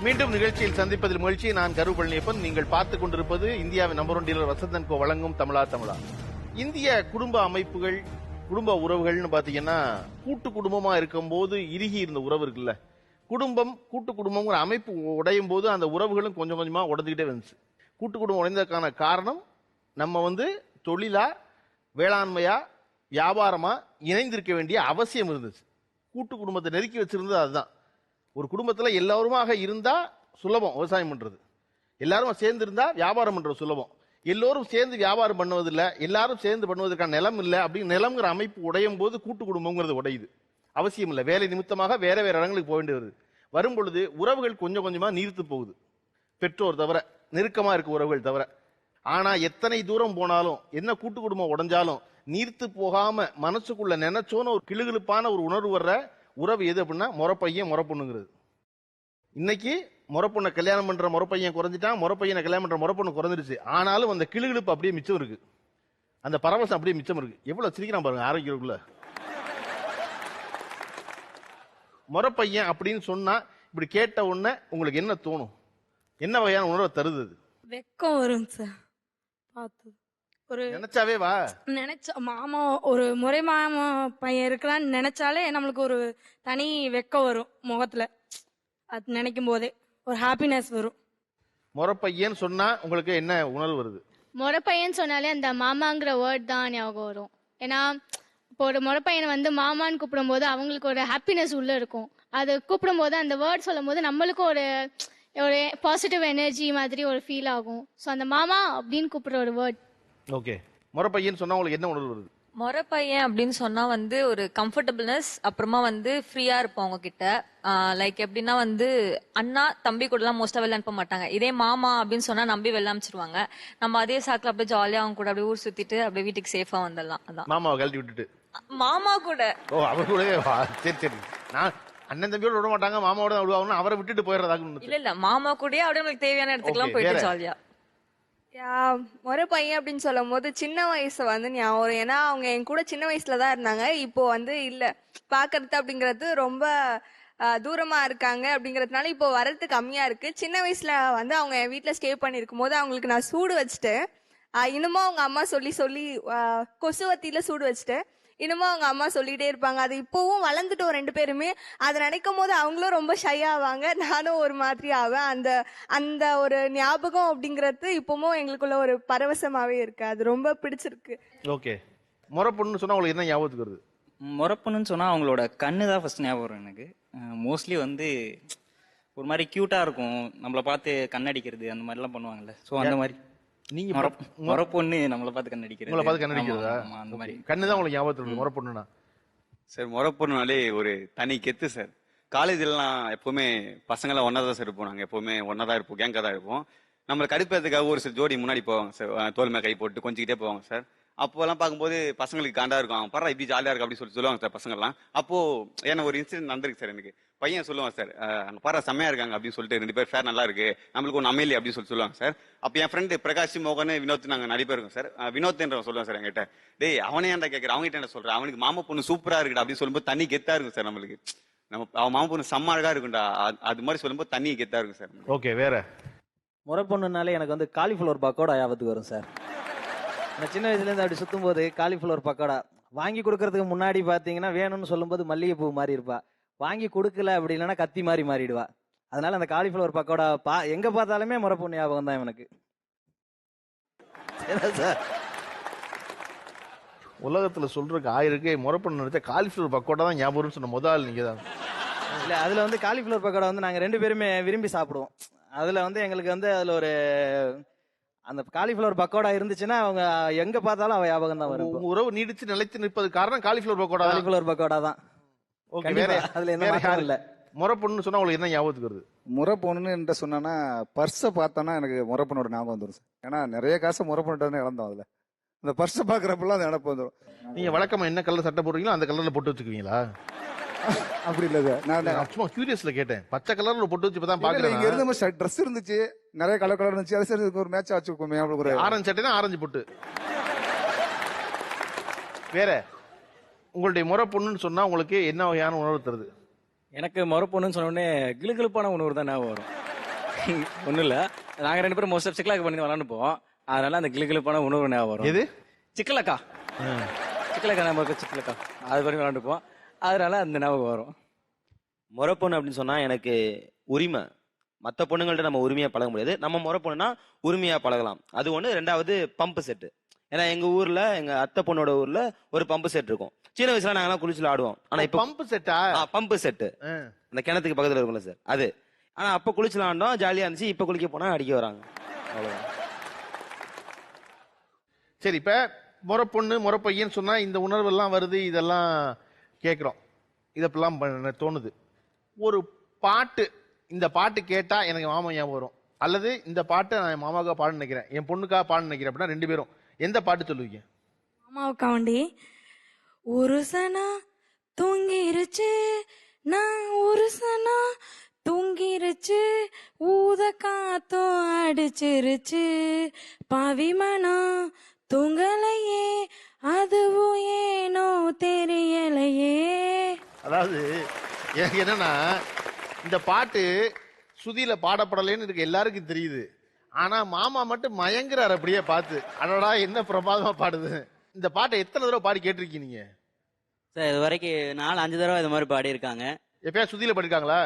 மீண்டும் நிகழ்ச்சியில் சந்திப்பதில் மகிழ்ச்சி. நான் கரு பழனியப்பன். நீங்கள் பார்த்துக் கொண்டிருப்பது இந்தியாவின் நம்பர் 1 டீலர் வசந்த் & கோ வழங்கும் தமிழா தமிழா. இந்திய குடும்ப அமைப்புகள், குடும்ப உறவுகள்னு பாத்தீங்கன்னா, கூட்டு குடும்பமா இருக்கும் போது இறுகி இருந்த உறவு இருக்குல்ல, குடும்பம் கூட்டு குடும்பம் அமைப்பு உடையும் போது அந்த உறவுகளும் கொஞ்சம் கொஞ்சமா உடஞ்சுக்கிட்டே வந்துச்சு. கூட்டு குடும்பம் உடைந்ததுக்கான காரணம் நம்ம தொழிலா, வேளாண்மையா, வியாபாரமா இணைந்திருக்க வேண்டிய அவசியம் இருந்துச்சு. கூட்டு குடும்பத்தை நெருக்கி வச்சிருந்தது அதுதான். ஒரு குடும்பத்துல எல்லாருமாக இருந்தா சுலபம் விவசாயம் பண்றது, எல்லாரும் சேர்ந்து இருந்தா வியாபாரம் பண்றது சுலபம். எல்லோரும் சேர்ந்து வியாபாரம் பண்ணுவதில்லை, எல்லாரும் சேர்ந்து பண்ணுவதற்கான நிலம் இல்லை. அப்படின்னு நிலம்ங்கிற அமைப்பு உடையும் போது கூட்டு குடும்பங்கிறது உடையுது. அவசியம் இல்லை, வேலை நிமித்தமாக வேற வேற இடங்களுக்கு போக வேண்டி வருது. வரும் பொழுது உறவுகள் கொஞ்சம் கொஞ்சமா நீர்த்து போகுது, பெற்றோர் தவிர, நெருக்கமா இருக்க உறவுகள் தவிர. ஆனா எத்தனை தூரம் போனாலும், என்ன கூட்டு குடும்பம் உடைஞ்சாலும் நீர்த்து போகாம மனசுக்குள்ள நினைச்சோன்னு ஒரு கிளுகிழுப்பான ஒரு உணர்வு வர்ற உறவு எது அப்படின்னா முறப்பையன் முறப்பொண்ணுங்கிறது. இன்னைக்கு முறப்பொண்ணை கல்யாணம் பண்ற முறப்பையன் குறைஞ்சிட்டான், முறப்பையனை கல்யாணம் பண்ற முறப்பொண்ணு குறைஞ்சிருச்சு. ஆனாலும் அந்த கிளுகிழுப்பு அப்படியே மிச்சம் இருக்கு, அந்த பரவசம் அப்படியே மிச்சம் இருக்கு. எவ்வளவு சிரிக்கிறான் பாருங்க ஆரோக்கியக்குள்ள. முறப்பையன் அப்படின்னு சொன்னா இப்படி கேட்ட உடனே உங்களுக்கு என்ன தோணும்? என்ன வகையான உணர்வை தருது? வெக்கம் வரும் சார். பார்த்து ஒரு நினைச்சாவே வா, நினைச்ச மாமா, ஒரு முறை மாமா பையன் இருக்கிறான்னு நினைச்சாலே நம்மளுக்கு ஒரு தனி வெக்கம் வரும் முகத்துல. அது நினைக்கும் போதே ஒரு ஹாப்பினஸ் வரும். முறப்பையன் சொன்னா உங்களுக்கு என்ன உணர்வு வருது? முறைப்பையன் சொன்னாலே அந்த மாமாங்கிற வேர்ட் தான் ஞாபகம் வரும். ஏன்னா இப்போ ஒரு முறைப்பையனை மாமான்னு கூப்பிடும் போது அவங்களுக்கு ஒரு ஹாப்பினஸ் உள்ள இருக்கும். அது கூப்பிடும் போது அந்த வேர்ட் சொல்லும் போது நம்மளுக்கும் ஒரு ஒரு பாசிட்டிவ் எனர்ஜி மாதிரி ஒரு ஃபீல் ஆகும். ஸோ அந்த மாமா அப்படின்னு கூப்பிடுற ஒரு வேர்ட். ஓகே, முறப்பையன் சொன்னா உங்களுக்கு என்ன உணர்வு வருது? முறைப்பையன் அப்படின்னு சொன்னா ஒரு கம்ஃபர்டபுள்னஸ், அப்புறமா ஃப்ரீயா இருப்போம் அவங்க கிட்ட. லைக் எப்படின்னா அண்ணா தம்பி கூட எல்லாம் மோஸ்டா வெளில அனுப்ப மாட்டாங்க. இதே மாமா அப்படின்னு சொன்னா நம்பி வெளில அனுப்பிச்சிருவாங்க. நம்ம அதே சாக்குல அப்படியே ஜாலியா அவங்க கூட அப்படியே ஊர் சுத்திட்டு அப்படியே வீட்டுக்கு சேஃபா வந்துடலாம். அதான் மாமாவை கழட்டி விட்டுட்டு மாமா கூட. ஓ, அவர் கூட. சரி சரி, நான் அண்ணன் தம்பியோட விட மாட்டாங்க, மாமாவோட விடுவாங்க, அவரை விட்டுட்டு போயிடுறதாக. இல்ல மாமா கூடயே அப்படியே உங்களுக்கு தேவையான இடத்துக்குலாம் போயிட்டு ஜாலியா. முறை பையன் அப்படின்னு சொல்லும் போது சின்ன வயசு ஞாபகம் வரும். ஏன்னா அவங்க என் கூட சின்ன வயசுலதான் இருந்தாங்க. இப்போ இல்ல பாக்குறது அப்படிங்கறது ரொம்ப தூரமா இருக்காங்க. அப்படிங்கறதுனால இப்போ வர்றது கம்மியா இருக்கு. சின்ன வயசுல அவங்க என் வீட்டுல ஸ்டே பண்ணி இருக்கும் போது அவங்களுக்கு நான் சூடு வச்சுட்டு, இன்னமும் அவங்க அம்மா சொல்லி சொல்லி கொசுவத்தில சூடு வச்சுட்டு இன்னமும் அவங்க அம்மா சொல்லிட்டே இருப்பாங்க. அது இப்பவும் வளர்ந்துட்டோம் ரெண்டு பேருமே. அதை நினைக்கும் போது அவங்களும் ரொம்ப ஷை ஆவாங்க, நானும் ஒரு மாதிரி ஆவேன். அந்த அந்த ஒரு ஞாபகம் அப்படிங்கறது இப்பவும் எங்களுக்குள்ள ஒரு பரவசமாவே இருக்கு. அது ரொம்ப பிடிச்சிருக்கு. ஓகே, முறப்பொண்ணு சொன்னா உங்களுக்கு என்ன ஞாபகத்துக்கு வருது? முறப்பொண்ணுன்னு சொன்னா அவங்களோட கண்ணு தான் ஃபர்ஸ்ட் ஞாபகம் வரும் எனக்கு. மோஸ்ட்லி ஒரு மாதிரி கியூட்டா இருக்கும், நம்மளை பார்த்து கண்ணடிக்கிறது அந்த மாதிரிலாம் பண்ணுவாங்கல்ல. ஸோ அந்த மாதிரி நீங்க முறப்பொண்ணு நம்மளை பார்த்து கண்ணடிக்கிறது, உங்களை பார்த்து கண்ணடிக்கிறதா? அந்த மாதிரி கண்ணுதான் உங்களுக்கு ஞாபகத்துக்கு வருது முறப்பொண்ணுனா? சார் முறப்பொண்ணுனாலே ஒரு தனி கெத்து சார். காலேஜ்லாம் எப்பவுமே பசங்களாம் ஒன்னா தான் சார் இருப்போம். நாங்கள் எப்பவுமே ஒன்னா தான் இருப்போம், கேங்கா தான் இருப்போம். நம்மளை கடுப்பதுக்காக ஒரு சில ஜோடி முன்னாடி போவாங்க சார், தோல் மேல கை போட்டு கொஞ்சிக்கிட்டே போவாங்க சார். அப்போலாம் பார்க்கும்போது பசங்களுக்கு காண்டா இருக்கும், அவங்க பரவ இப்படி ஜாலியா இருக்கு அப்படின்னு சொல்லுவாங்க சார் பசங்கள்லாம். அப்போ ஏன்னா ஒரு இன்சிடென்ட் நடந்திருக்கு சார் எனக்கு. பையன் சொல்லுவான் சார், அங்க பாரு செம்மையா இருக்காங்க அப்படின்னு சொல்லிட்டு, ரெண்டு பேர் ஃபேர் நல்லா இருக்கு, நம்மளுக்கு ஒன்று அமையல அப்படின்னு சொல்லுவாங்க சார். அப்போ என் ஃப்ரெண்டு பிரகாஷ், மோகன், வினோத் நாங்கள் நிறைய பேர் இருக்கோம் சார். வினோத்ன்றவன் சொல்லுவான் சார் என்கிட்ட, டேய் அவனே ஏன்டா கேட்கற, அவங்ககிட்ட என்ன சொல்றேன், அவனுக்கு மாமா பொண்ணு சூப்பரா இருக்குடா அப்படின்னு சொல்லும்போது தண்ணி கெத்தா இருக்கும் சார் நம்மளுக்கு. நம்ம அவன் மாமா பொண்ணு செம்ம அழகா இருக்குண்டா, அது மாதிரி சொல்லும்போது தண்ணி கெத்தா இருக்கும் சார். ஓகே, வேற? முறை பொண்ணுனாலே எனக்கு காலிஃப்ளவர் பக்கோடா ஞாபகத்துக்கு வரும் சார். நான் சின்ன வயசுல இருந்து அப்படி சுத்தும் போது காலிஃப்ளவர் பக்கோடா வாங்கி கொடுக்கறதுக்கு முன்னாடி பாத்தீங்கன்னா வேணும்னு சொல்லும் போது மல்லிகைப்பூ மாதிரி இருப்பா, வாங்கி கொடுக்கல அப்படி இல்லைன்னா கத்தி மாதிரி மாறிடுவா. அதனால அந்த காலிஃப்ளவர் பக்கோடா எங்க பார்த்தாலுமே முறை பொண்ணு ஞாபகம் தான் எனக்கு. உலகத்துல சொல்றதுக்கு ஆயிருக்கு, முறை பொண்ணு நினைச்சா காலிஃப்ளவர் பக்கோடா தான் ஞாபகம் சொன்ன முதல் நீங்க தான். இல்ல, அதுல காலிஃப்ளவர் பக்கோடா நாங்க ரெண்டு பேருமே விரும்பி சாப்பிடுவோம். அதுல எங்களுக்கு அதுல ஒரு அந்த காலிஃப்ளவர் பக்கோடா இருந்துச்சுன்னா அவங்க எங்க பார்த்தாலும் அவ ஞாபகம் தான் வரும். உறவு நீடிச்சு நிலைத்து நிற்பது காரணம் காலிஃப்ளவர் பக்கோடா. காலிஃப்ளவர் பக்கோடா தான். ஓகே, வேற? அதுல என்ன மாற்றம் இல்ல. முறை பொண்ணு சொன்னா உங்களுக்கு என்ன ஞாபகத்துக்கு வருது? முறை பொண்ணுன்னு என்ன சொன்னா பர்ஸை பார்த்தோன்னா எனக்கு முறை பொண்ணோட ஞாபகம் வந்துடும். ஏன்னா நிறைய காசு முறை பொண்ணு இழந்தோம். அதுல அந்த பர்ஸை பாக்குறப்பெல்லாம் அந்த நினப்பு வந்துடும். நீங்க வழக்கமா என்ன கலர் சட்டை போடுறீங்களோ அந்த கலர்ல போட்டு வச்சுக்குவீங்களா? அப்படி இல்ல சார், நான் சும்மா கியூரியஸ்ல கேட்டேன். பச்சை கலர்ல போட்டு வச்சு இப்பதான் பாக்குறேன். இங்க இருந்து ட்ரெஸ் இருந்துச்சு, நிறைய கலர் இருந்துச்சு, அது சரி ஒரு மேட்ச் வச்சுக்கோமே. ஒரு ஆரஞ்சு சட்டை தான் ஆரஞ்சு போட்டு. வேற உங்களுடைய முறை பொண்ணுன்னு சொன்னா உங்களுக்கு என்ன வகையான உணர்வு தருது? எனக்கு முறை பொண்ணுன்னு சொன்ன உடனே கிளுகிளுப்பான உணர்வு தான் ஞாபகம் வரும். ஒன்றும் இல்லை, நாங்கள் 2 பேரும் மோஸ்ட் ஆஃப் சிக்கலாக்க பண்ணி விளாண்டு போவோம். அதனால அந்த கிளுகிளுப்பான உணவு ஞாபகம் வரும். எது? சிக்கலக்கா. சிக்கலக்கா நம்ம இருக்க சிக்கலக்கா அது பண்ணி விளாண்டு போவோம். அதனால அந்த ஞாபகம் வரும். முறை பொண்ணு அப்படின்னு சொன்னா எனக்கு உரிமை. மற்ற பொண்ணுங்கள்ட்ட நம்ம உரிமையா பழக முடியாது. நம்ம முறை பொண்ணுனா உரிமையா பழகலாம். அது ஒண்ணு. 2வது பம்பு செட்டு. ஏன்னா எங்க ஊர்ல எங்க அத்தை பொண்ணோட ஊர்ல ஒரு பம்பு செட் இருக்கும். சின்ன வயசுல நாங்கெல்லாம் குளிச்சுல ஆடுவோம். ஆனா இப்ப பம்பு செட்டா? பம்பு செட்டு அந்த கிணத்துக்கு பக்கத்துல இருக்கும்ல சார், அது. ஆனா அப்ப குளிச்சுல ஆண்டோம், ஜாலியா இருந்துச்சு. இப்ப குளிக்க போனா அடிக்க வராங்க. அவ்வளவுதான். சரி, இப்ப முறை பொண்ணு முறை பையன் சொன்னா இந்த உணர்வு எல்லாம் வருது, இதெல்லாம் கேட்கிறோம், இதெல்லாம் தோணுது. ஒரு பாட்டு, இந்த பாட்டு கேட்டா எனக்கு மாமா ஞாபகம் வரும், அல்லது இந்த பாட்டை நான் என் மாமாவுக்காக பாட நினைக்கிறேன், என் பொண்ணுக்காக பாட நினைக்கிறேன் அப்படின்னா 2 பேரும் எந்த பாட்டு சொல்லுவீங்க? மாமாவுக்கா வண்டி ஒரு சனா தூங்கிருச்சு, நான் ஒரு சனா தூங்கிருச்சு, ஊத காத்தும் அடிச்சிருச்சு, பவிமனம் தூங்கலையே, அதுவும் ஏனோ தெரியலையே. அதாவது எனக்கு என்னன்னா, இந்த பாட்டு சுதியில பாடப்படலைன்னு இருக்கு, எல்லாருக்கும் தெரியுது. ஆனா மாமா மட்டும் மயங்குறாரு அப்படியே பார்த்து. அடடா என்ன பிரமாதமா பாடுது. இந்த பாட்டை எத்தனை தடவை பாடி கேட்டிருக்கீங்க நீங்க? சார் இது வரைக்கும் 4-5 தடவை இது மாதிரி பாடியிருக்காங்க. எப்பயா சுதியில பாடிருக்காங்களா?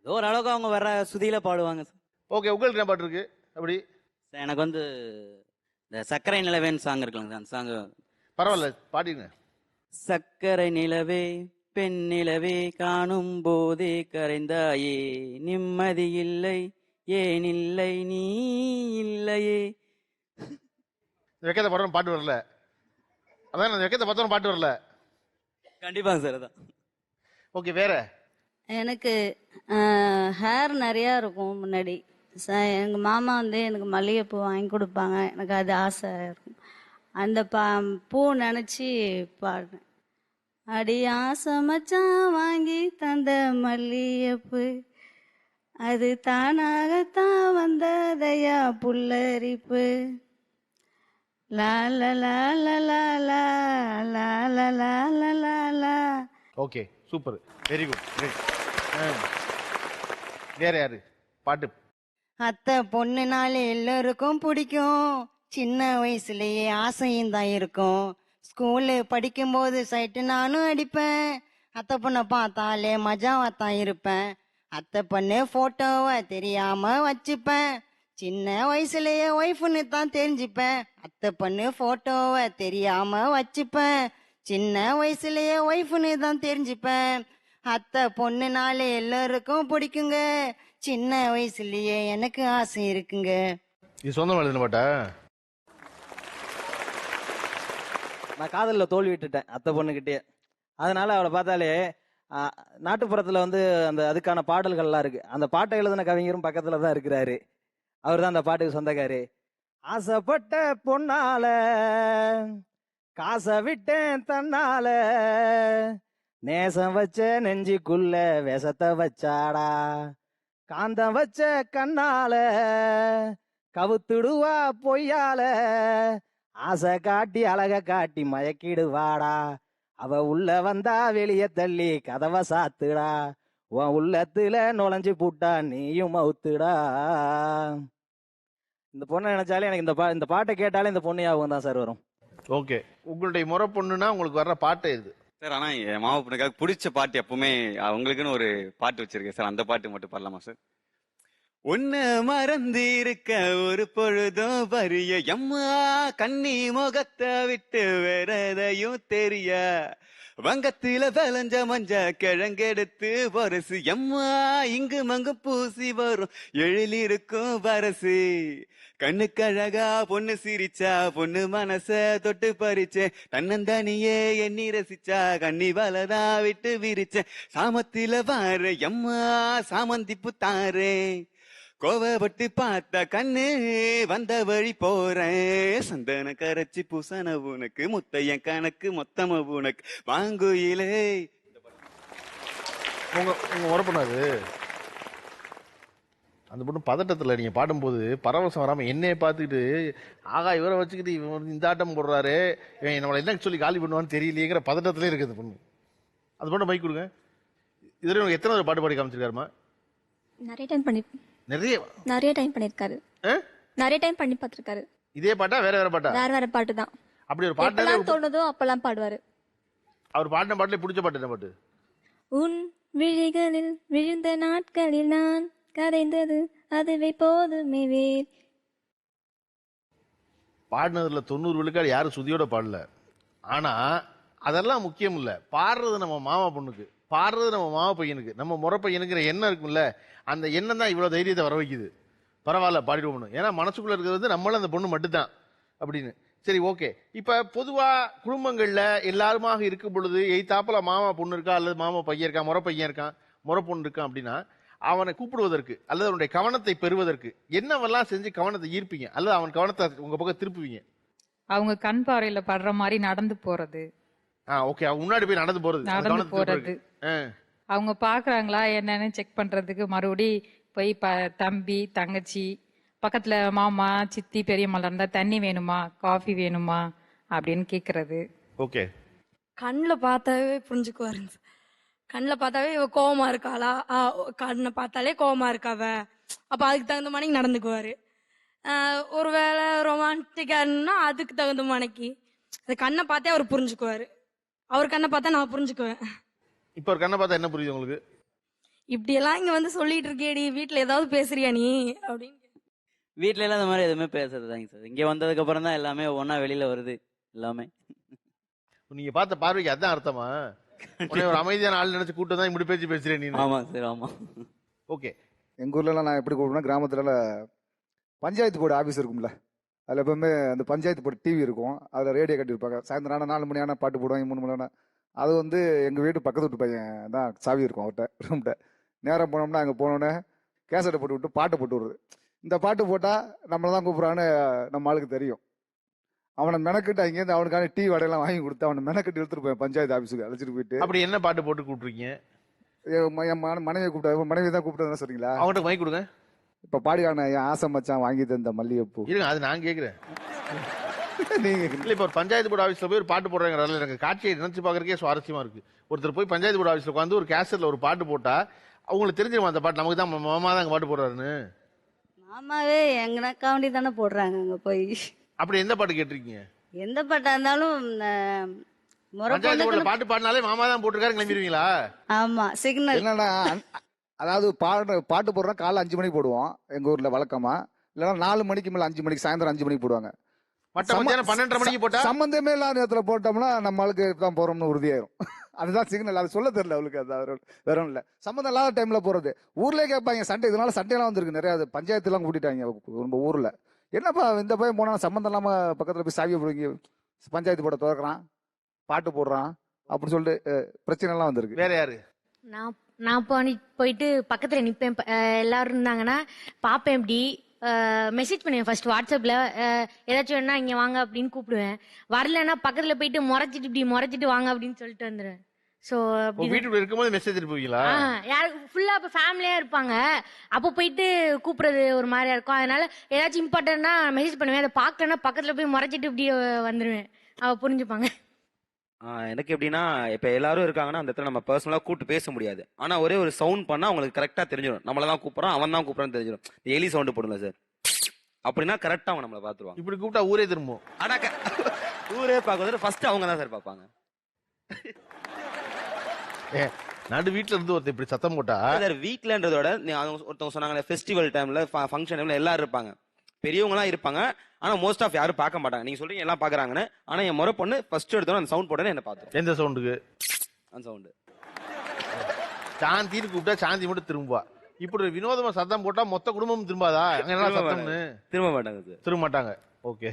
ஓரளவுக்கு அவங்க வர்ற சுதியில பாடுவாங்க சார். ஓகே, உங்களுக்கு என்ன பாட்டு இருக்கு அப்படி? சார் எனக்கு வந்து இந்த சர்க்கரை நிலவேன்னு சாங் இருக்குல்ல சார், அந்த சாங். பரவாயில்ல, பாடிங்க. சர்க்கரை நிலவே பெண் நிலவே காணும் போதே கரைந்தாயே, நிம்மதி இல்லை ஏன் இல்லை நீ இல்லையே. வெக்கத்தை படம் பாட்டு வரல, அதான் நான் வெக்கத்தை பார்த்தோம் பாட்டு வரல. கண்டிப்பாங்க சார், அதான். ஓகே, வேற? எனக்கு ஹேர் நிறையா இருக்கும் முன்னாடி. எங்கள் மாமா வந்து எனக்கு மல்லிகைப்பூ வாங்கி கொடுப்பாங்க, எனக்கு அது ஆசை இருக்கும். அந்த பூ நினச்சி பாடுறேன். அடி ஆசை மச்சான் வாங்கி தந்த மல்லிகைப்பூ, அது தானாகத்தான் வந்ததையா புல்லரிப்பு. லா லா லா லா லா லா லா லா லா லா லா. Okay, super, very good, great. வேற யாரு பாட்டு? அத்தை பொண்ணுனாலே எல்லோருக்கும் பிடிக்கும், சின்ன வயசுலயே ஆசையும் தான் இருக்கும். ஸ்கூலு படிக்கும்போது சைட்டு நானும் அடிப்பேன், அத்தை பொண்ணை பார்த்தாலே மஜாவாத்தான் இருப்பேன். அத்தை பொண்ணு போட்டோவை தெரியாம வச்சுப்பேன், சின்ன வயசுலயே ஒய்ஃப்னு தான் தெரிஞ்சுப்பேன். அத்தை பொண்ணு போட்டோவை தெரியாம வச்சுப்பேன், சின்ன வயசுலயே ஒய்ஃப்னு தான் தெரிஞ்சுப்பேன். அத்தை பொண்ணுனாலே எல்லாருக்கும் பிடிக்குங்க, சின்ன வயசுலயே எனக்கு ஆசை இருக்குங்க. இது சொந்தம் எழுதின பாட்டா? நான் காதல்ல தோல்வி விட்டுட்டேன் அத்தை பொண்ணுகிட்டே. அதனால அவளை பார்த்தாலே நாட்டுப்புறத்துல வந்து அந்த அதுக்கான பாடல்கள்லாம் இருக்கு. அந்த பாட்டை எழுதின கவிஞரும் பக்கத்துல தான் இருக்கிறாரு. அவர் தான் அந்த பாட்டுக்கு சொந்தக்காரு. ஆசைப்பட்ட பொண்ணால காசை விட்டேன் தன்னால, நேசம் வச்ச நெஞ்சுக்குள்ள விஷத்தை வச்சாடா, காந்தம் வச்ச கண்ணால கவுத்துடுவா பொய்யால, ஆசை காட்டி அழக காட்டி மயக்கிடுவாடா, அவ உள்ள வந்தா வெளிய தள்ளி கதவை சாத்துடா, உன் உள்ளத்துல நுழைஞ்சு பூட்டா நீயும் மவுத்துடா. இந்த பொண்ணை நினைச்சாலே எனக்கு இந்த பாட்டை கேட்டாலே இந்த பொண்ணு ஞாபகம் தான் சார் வரும். ஓகே, உங்களுடைய முறை பொண்ணுனா உங்களுக்கு வர்ற பாட்டு இது சார்? ஆனா என் மாமா பொண்ணுக்காக பிடிச்ச பாட்டு எப்பவுமே அவங்களுக்குன்னு ஒரு பாட்டு வச்சிருக்கேன் சார். அந்த பாட்டு மட்டும் பாடலாமா சார்? உன்னை மறந்து இருக்க ஒரு பொழுதும் வரிய எம்மா, கண்ணி முகத்தை விட்டு வேற எதையும் தெரிய, வங்கத்தில விளைஞ்ச மஞ்ச கிழங்கெடுத்து வரசு எம்மா, இங்கு மங்கு பூசி வரும் எழிலிருக்கும் வரசு, கண்ணுக்கழகா பொண்ணு சிரிச்சா பொண்ணு மனச தொட்டு பறிச்சே, தன்னந்தனியே எண்ணி ரசிச்சா கண்ணி வலதா விட்டு விரிச்ச, சாமத்தில வார எம்மா சாமந்திப்பு தாரே, கோவப்பட்டு பார்த்த கண்ணு வந்த வழி போறேன், சந்தன கரைச்சி பூசன உனக்கு முத்தையன் கணக்கு மொத்தம உனக்கு வாங்குயிலே. உங்க முறை பொண்ணாது. அந்த பொண்ணு பதட்டத்துல நீங்க பாடும்போது பரவசம் வராம என்னைய பார்த்துக்கிட்டு, ஆகா இவரை வச்சுக்கிட்டு இவன் இந்த ஆட்டம் போடுறாரு, இவன் நம்மளை என்ன சொல்லி காலி பண்ணுவான்னு தெரியலையேங்கிற பதட்டத்திலே இருக்குது அந்த பொண்ணு. அந்த பொண்ணு மைக் கொடுங்க. இதுல எத்தனை பாட்டு பாடி காமிச்சிருக்காருமா? நிறைய டைம் பண்ணி நிறைய டைம் பண்ணிருக்காரு. நிறைய டைம் பண்ணி பார்த்திருக்காரு. இதே பாட்டா வேற வேற பாட்டா? வேற வேற பாட்டு தான். அப்படி ஒரு பாட்டு எப்பெல்லாம் தோணுதோ அப்பெல்லாம் பாடுவாரு. அவர் பாடின பாட்டுல பிடிச்ச பாட்டு என்ன பாட்டு? உன் விழிகளில் விழுந்த நாட்களில் நான் கரைந்தது அதுவே போதுமே வேர். பாடினதுல 90 விழுக்காடு யாரும் சுதியோட பாடல. ஆனா அதெல்லாம் முக்கியம் இல்ல. பாடுறது நம்ம மாமா பொண்ணுக்கு, பாடுறது நம்ம மாமா பையனுக்கு, நம்ம முறை பையனுங்கிற எண்ணம் இருக்கும்ல, அந்த எண்ணம் தான் இவ்வளவு தைரியத்தை வர வைக்குது. பரவாயில்ல பாடிடுவோம். ஏன்னா மனசுக்குள்ள இருக்கிறது வந்து நம்மளும் அந்த பொண்ணு மட்டும்தான் அப்படின்னு. சரி, ஓகே. இப்ப பொதுவா குடும்பங்கள்ல எல்லாருமாக இருக்கும் பொழுது எய்தாப்புல மாமா பொண்ணு இருக்கா அல்லது மாமா பையன் இருக்கா, முறை பையன் இருக்கான், முறை பொண்ணு இருக்கான் அப்படின்னா அவனை கூப்பிடுவதற்கு அல்லது அவனுடைய கவனத்தை பெறுவதற்கு என்னவெல்லாம் செஞ்சு கவனத்தை ஈர்ப்பீங்க அல்லது அவன் கவனத்தை உங்க பக்கம் திருப்புவீங்க? அவங்க கண் பார்வையில படுற மாதிரி நடந்து போறது. ஓகே, அவங்க முன்னாடி போய் நடந்து போறது. அவங்க பாக்குறாங்களா என்னன்னு செக் பண்றதுக்கு மறுபடி போய் தம்பி தங்கச்சி பக்கத்துல மாமா சித்தி பெரியம்மா இருந்தா தண்ணி வேணுமா காஃபி வேணுமா அப்படின்னு கேக்குறது. ஓகே, கண்ணில் பார்த்தாவே புரிஞ்சுக்குவாருங்க. கண்ணில் பார்த்தாவே இவ கோவமா இருக்காளா, கண்ணை பார்த்தாலே கோவமா இருக்காவ, அப்ப அதுக்கு தகுந்த மணிக்கு நடந்துக்குவாரு. ஒருவேளை ரொமான்டிக்காருன்னா அதுக்கு தகுந்த மணிக்கு அது கண்ணை பார்த்தே அவர் புரிஞ்சுக்குவாரு. அவர் கண்ணை பார்த்தா நான் புரிஞ்சுக்குவேன். இப்ப ஒரு கண்ணை பார்த்தா என்ன புரியுது உங்களுக்கு? இப்படி எல்லாம் இங்க வந்து சொல்லிட்டு இருக்கேடி, வீட்டுல ஏதாவது பேசுறியா நீ அப்படின்னு. வீட்ல எல்லாம் இந்த மாதிரி எதுவுமே பேசுறதுதாங்க சார். இங்க வந்ததுக்கு அப்புறம் தான் எல்லாமே ஒன்னா வெளியில வருது எல்லாமே. நீங்க பார்த்த பார்வைக்கு அதான் அர்த்தமா? ஒரு அமைதியான ஆள் நினைச்சு கூட்டம் தான் இப்படி பேச்சு பேசுறேன் நீ? ஆமா சார், ஆமா. ஓகே, எங்க ஊர்ல எல்லாம் நான் எப்படி கூப்பிடுவேன், கிராமத்துல பஞ்சாயத்து போர்டு ஆபீஸ் இருக்கும்ல, அதுல எப்பவுமே அந்த பஞ்சாயத்து போர்டு டிவி இருக்கும், அதுல ரேடியோ கட்டியிருப்பாங்க. சாயந்தரம் 4 மணி ஆனா பாட்டு போடுவாங்க, 3 மணி ஆனா. அது வந்து எங்க வீட்டு பக்கத்து வீட்டு பையன் தான் சாவி இருக்கும் அவர்கிட்ட ரூம்கிட்ட. நேரம் போனோம்னா அங்கே போனோடனே கேசட்டை போட்டு விட்டு பாட்டு போட்டு விடுறது. இந்த பாட்டு போட்டால் நம்மளை தான் கூப்பிட்றான்னு நம்ம ஆளுக்கு தெரியும். அவனை மெனக்கிட்டு அங்கேருந்து அவனுக்கான டீ வடையெல்லாம் வாங்கி கொடுத்து அவனை மெனக்கிட்டு எடுத்துட்டு போய் பஞ்சாயத்து ஆஃபீஸுக்கு அழைச்சிட்டு போயிட்டு. அப்படி என்ன பாட்டு போட்டு கூப்பிட்ருக்கீங்க? என் மனைவியை கூப்பிட்டா, மனைவி தான் கூப்பிட்டதுன்னு சொல்றீங்களா? அவன்கிட்ட வாங்கி கொடுங்க. இப்போ பாடிக்கான என் ஆசை மச்சான் வாங்கி தந்த மல்லிகைப்பூ இருங்க, அது நான் கேட்குறேன். நீங்க இல்ல இப்ப ஒரு பஞ்சாயத்து போர்டு ஆபீஸ்ல போய் ஒரு பாட்டு போடுறாங்க. எனக்கு காட்சியை நினைச்சு பாக்குறதுக்கே சுவாரஸ்யமா இருக்கு. ஒருத்தர் போய் பஞ்சாயத்து போர்டு ஆபீஸ்ல உட்காந்து ஒரு கேசட்ல ஒரு பாட்டு போட்டா அவங்களுக்கு தெரிஞ்சிருமா அந்த பாட்டு நமக்கு தான் மாமா தான் பாட்டு போடுறாருன்னு? மாமாவே எங்கனக்காண்டி தானே போடுறாங்க அங்க போய். அப்படி எந்த பாட்டு கேட்டிருக்கீங்க? எந்த பாட்டா இருந்தாலும் பஞ்சாயத்து போர்டுல பாட்டு பாடினாலே மாமா தான் போட்டிருக்காரு கிளம்பிடுவீங்களா? ஆமா, சிக்னல் என்னன்னா, அதாவது பாட்டு போடுறோம் காலைல 5 மணிக்கு போடுவோம் எங்க ஊர்ல வழக்கமா. இல்லைன்னா 4 மணிக்கு மேல 5 மணிக்கு, சாயந்தரம் 5 மணிக்கு போடுவாங்க. 12:30 மணிக்கு போட்டா சம்பந்தமே இல்லாத நேரத்துல போட்டோம்னா நம்ம ஆளுக்கு தான் போறோம்னு உறுதியாயிரும். அதுதான் சிக்னல். அது சொல்ல தெரியல அவளுக்கு. அது வேற இல்ல, சம்பந்தம் இல்லாத டைம்ல போறது. ஊர்லயே கேட்பாங்க சண்டை. இதனால சண்டையெல்லாம் வந்திருக்கு நிறைய. பஞ்சாயத்து எல்லாம் கூட்டிட்டாங்க நம்ம ஊர்ல. என்னப்பா இந்த பையன் போனா சம்பந்தம் இல்லாம பக்கத்துல போய் சாவியை போடுவீங்க, பஞ்சாயத்து போட திறக்கிறான், பாட்டு போடுறான் அப்படின்னு சொல்லிட்டு பிரச்சனை எல்லாம் வந்திருக்கு. வேற யாரு? நான் போயிட்டு பக்கத்துல நிப்பேன். எல்லாரும் இருந்தாங்கன்னா பாப்பேன். எப்படி மெசேஜ் பண்ணுவேன் ஃபர்ஸ்ட் வாட்ஸ்அப்ல. ஏதாச்சும் வேணா இங்க வாங்க அப்படின்னு கூப்பிடுவேன். வரலன்னா பக்கத்துல போயிட்டு முறைச்சிட்டு வாங்க அப்படின்னு சொல்லிட்டு வந்துடுவேன். சோ வீட்டுல இருக்கும்போது மெசேஜ் இருப்பீங்களா? யாருக்கு ஃபுல்லா அப்ப ஃபேமிலியா இருப்பாங்க. அப்போ போயிட்டு கூப்பிடுறது ஒரு மாதிரியா இருக்கும். அதனால ஏதாச்சும் இம்பார்ட்டன்ட்னா மெசேஜ் பண்ணுவேன். அதை பாக்கலன்னா பக்கத்துல போய் முறைச்சிட்டு இப்படி வந்துருவேன். அவ புரிஞ்சுப்பாங்க. எனக்கு எப்படின்னா, இப்ப எல்லாரும் இருக்காங்கன்னா அந்த இடத்துல நம்ம பர்சனலா கூப்பிட்டு பேச முடியாது. ஆனா ஒரே ஒரு சவுண்ட் பண்ணா அவங்களுக்கு கரெக்டா தெரிஞ்சிடும். நம்மளதான் கூப்பிடுறான், அவன் தான் கூப்பிடறான்னு தெரிஞ்சிடும். எலி சவுண்ட் போடுங்க சார் அப்படின்னா கரெக்டா அவன் நம்மளை பாத்துருவாங்க. இப்படி கூப்பிட்டா ஊரே திரும்பும். ஆனா ஊரே பார்க்க ஃபர்ஸ்ட் அவங்க தான் சார் பார்ப்பாங்க. நடு வீட்டுல இருந்து ஒருத்தர் இப்படி சத்தம் போட்டா வீட்லன்றதோட ஒருத்தவங்க சொன்னாங்க ஃபெஸ்டிவல் டைம்ல ஃபங்க்ஷன் டைம்ல எல்லாரும் இருப்பாங்க, பெரியவங்க எல்லாம் இருப்பாங்க. ஆனா மோஸ்ட் ஆஃப் யாரும் பார்க்க மாட்டாங்க. நீங்க சொல்றீங்க எல்லாம் பாக்குறாங்கன்னு. ஆனா என் முறை பொண்ணு ஃபர்ஸ்ட் எடுத்தோம் அந்த சவுண்ட் போட்டேன்னு என்ன பார்த்தோம். எந்த சவுண்டுக்கு? அந்த சவுண்டு. சாந்தின்னு கூப்பிட்டா சாந்தி மட்டும் திரும்புவா. இப்படி வினோதமா சத்தம் போட்டா மொத்த குடும்பம் திரும்பாதா? அங்க என்ன சத்தம்னு திரும்ப மாட்டாங்க. திரும்ப மாட்டாங்க. ஓகே.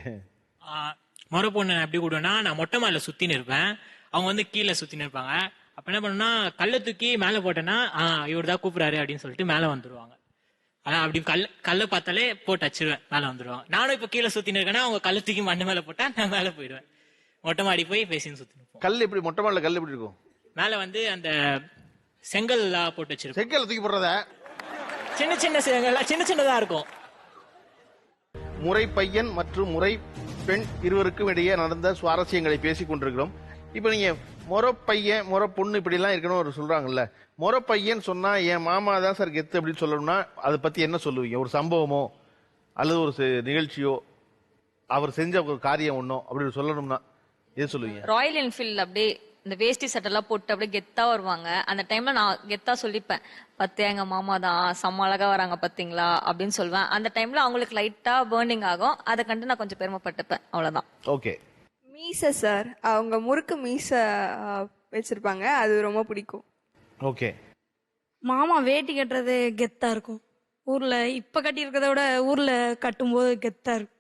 முறை பொண்ணு எப்படி கூடுவேன்னா, நான் மொட்டை மாடில சுத்தின்னு இருப்பேன், அவங்க வந்து கீழே சுத்தின்னு இருப்பாங்க. அப்ப என்ன பண்ணுன்னா, கல்லை தூக்கி மேல போட்டேன்னா இவர் தான் கூப்பிடுறாரு அப்படின்னு சொல்லிட்டு மேல வந்துருவாங்க. ஆனா அப்படி கல்லை பார்த்தாலே போட்டு வச்சிருவேன், மேல வந்துருவாங்க. நானும் இப்ப கீழே சுத்தின்னு இருக்கேன்னா அவங்க கல்லை தூக்கி மண்ணு மேல போட்டா நான் மேல போயிடுவேன். மொட்டை மாடி போய் பேசின்னு சுத்தின்னு. கல் எப்படி மொட்டை மாடில கல் எப்படி இருக்கும்? மேல வந்து அந்த செங்கல் போட்டு வச்சிருக்கோம். செங்கல் தூக்கி போடுறத சின்ன செங்கல் சின்னதா இருக்கும். முறை பையன் மற்றும் முறை பெண் இருவருக்கும் இடையே நடந்த சுவாரஸ்யங்களை பேசிக் கொண்டிருக்கிறோம். இப்ப நீங்க முறை பையன் முறை பொண்ணு இப்படி எல்லாம் இருக்கணும் ஒரு சொல்றாங்கல்ல. முறை பையன் சொன்னா என் மாமா தான் சார் கெத்து அப்படின்னு சொல்லணும்னா அதை பத்தி என்ன சொல்லுவீங்க? ஒரு சம்பவமோ அல்லது ஒரு நிகழ்ச்சியோ அவர் செஞ்ச ஒரு காரியம் ஒன்னோ அப்படி சொல்லணும்னா எது சொல்லுவீங்க? ராயல் என்ஃபீல்ட் அப்படியே இந்த வேஷ்டி சட்டெல்லாம் போட்டு அப்படியே கெத்தா வருவாங்க. அந்த டைம்ல நான் கெத்தா சொல்லிப்பேன், பத்தியா எங்க மாமா தான் செம்ம அழகா வராங்க பாத்தீங்களா அப்படின்னு சொல்லுவேன். அந்த டைம்ல அவங்களுக்கு லைட்டா பேர்னிங் ஆகும். அதை கண்டு நான் கொஞ்சம் பெருமைப்பட்டுப்பேன். அவ்வளவுதான். ஓகே. மீசை சார், அவங்க முறுக்கு மீசை வச்சிருப்பாங்க, அது ரொம்ப பிடிக்கும். ஓகே. மாமா வேட்டி கட்டுறது கெத்தா இருக்கும். ஊர்ல இப்ப கட்டி இருக்கிறத விட ஊர்ல கட்டும்போது கெத்தா இருக்கும்.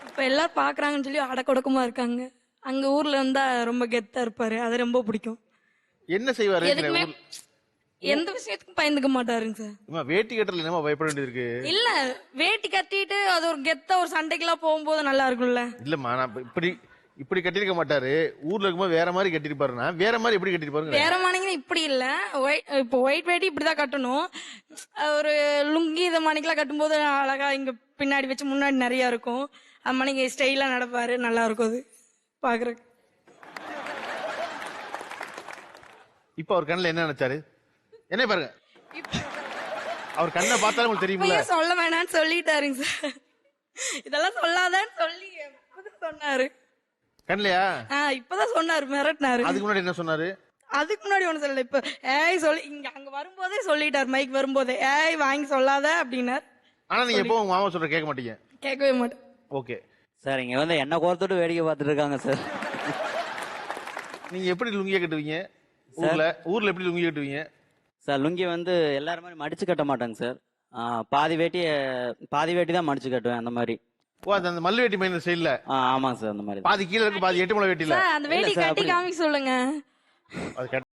இப்ப எல்லாரும் பாக்குறாங்கன்னு சொல்லி அடக்கொடக்கமா இருக்காங்க. அங்க ஊர்ல இருந்தா ரொம்ப கெத்தா இருப்பாரு. அது ரொம்ப பிடிக்கும். என்ன செய்வாரு? எதுக்குமே எந்த விஷயத்துக்கும் பயந்துக்க மாட்டாருங்க சார். வேட்டி கட்டல என்னமா பயப்பட வேண்டியது இருக்கு? இல்ல வேட்டி கட்டிட்டு அது ஒரு கெத்தா ஒரு சண்டைக்கெல்லாம் போகும்போது நல்லா இருக்கும்ல. இல்லம்மா, நான் இப்படி கட்டிருக்க மாட்டாரு. ஊர்ல இருக்கும்போது வேற மாதிரி கட்டிருப்பாருன்னா வேற மாதிரி எப்படி கட்டிருப்பாரு? வேற மாணிங்கன்னா இப்படி இல்ல. இப்போ ஒயிட் வேட்டி இப்படிதான் கட்டணும். ஒரு லுங்கி இதை மாணிக்கெல்லாம் கட்டும்போது அழகா இங்க பின்னாடி வச்சு முன்னாடி நிறைய இருக்கும். அது மாணிக்கு ஸ்டைலா நடப்பாரு. நல்லா இருக்கும் அது பாக்குறதுக்கு. இப்ப அவர் கண்ணுல என்ன நினைச்சாரு? என்ன பாருங்க, அவர் கண்ணை பார்த்தாலும் உங்களுக்கு தெரியுமில்ல. சொல்ல வேணாம்னு சொல்லிட்டாருங்க சார். இதெல்லாம் சொல்லாதன்னு சொல்லி சொன்னாரு. கண்லையா? இப்பதான் சொன்னாரு, மிரட்டினாரு. அதுக்கு முன்னாடி என்ன சொன்னாரு? அதுக்கு முன்னாடி ஒண்ணு சொல்லல. இப்ப சொல்லி இங்க அங்க வரும்போதே சொல்லிட்டாரு. மைக் வரும்போதே வாங்கி சொல்லாத அப்படின்னாரு. ஆனா நீங்க எப்போ உங்க மாமா சொல்ற கேட்க மாட்டீங்க? கேட்கவே மாட்டேன். ஓகே சார், இங்க வந்து என்ன கோர்த்துட்டு வேடிக்கை பார்த்துட்டு இருக்காங்க சார். நீங்க எப்படி லுங்கிய கட்டுவீங்க? ஊர்ல எப்படி லுங்கிய கட்டுவீங்க சார்? லுங்கி வந்து எல்லாரும் மாதிரி மடிச்சு கட்ட மாட்டாங்க சார். பாதி வேட்டி தான் மடிச்சு கட்டுவேன். அந்த மாதிரி. ஓ, அந்த மல்லு வேட்டி மைனர் ஸ்டைல்ல? ஆமாங்க சார். அந்த மாதிரி பாதி கீழ இருக்கு, பாதி 8 முளை வேட்டில. அந்த வேட்டி கட்டி காமிக்க சொல்லுங்க. அது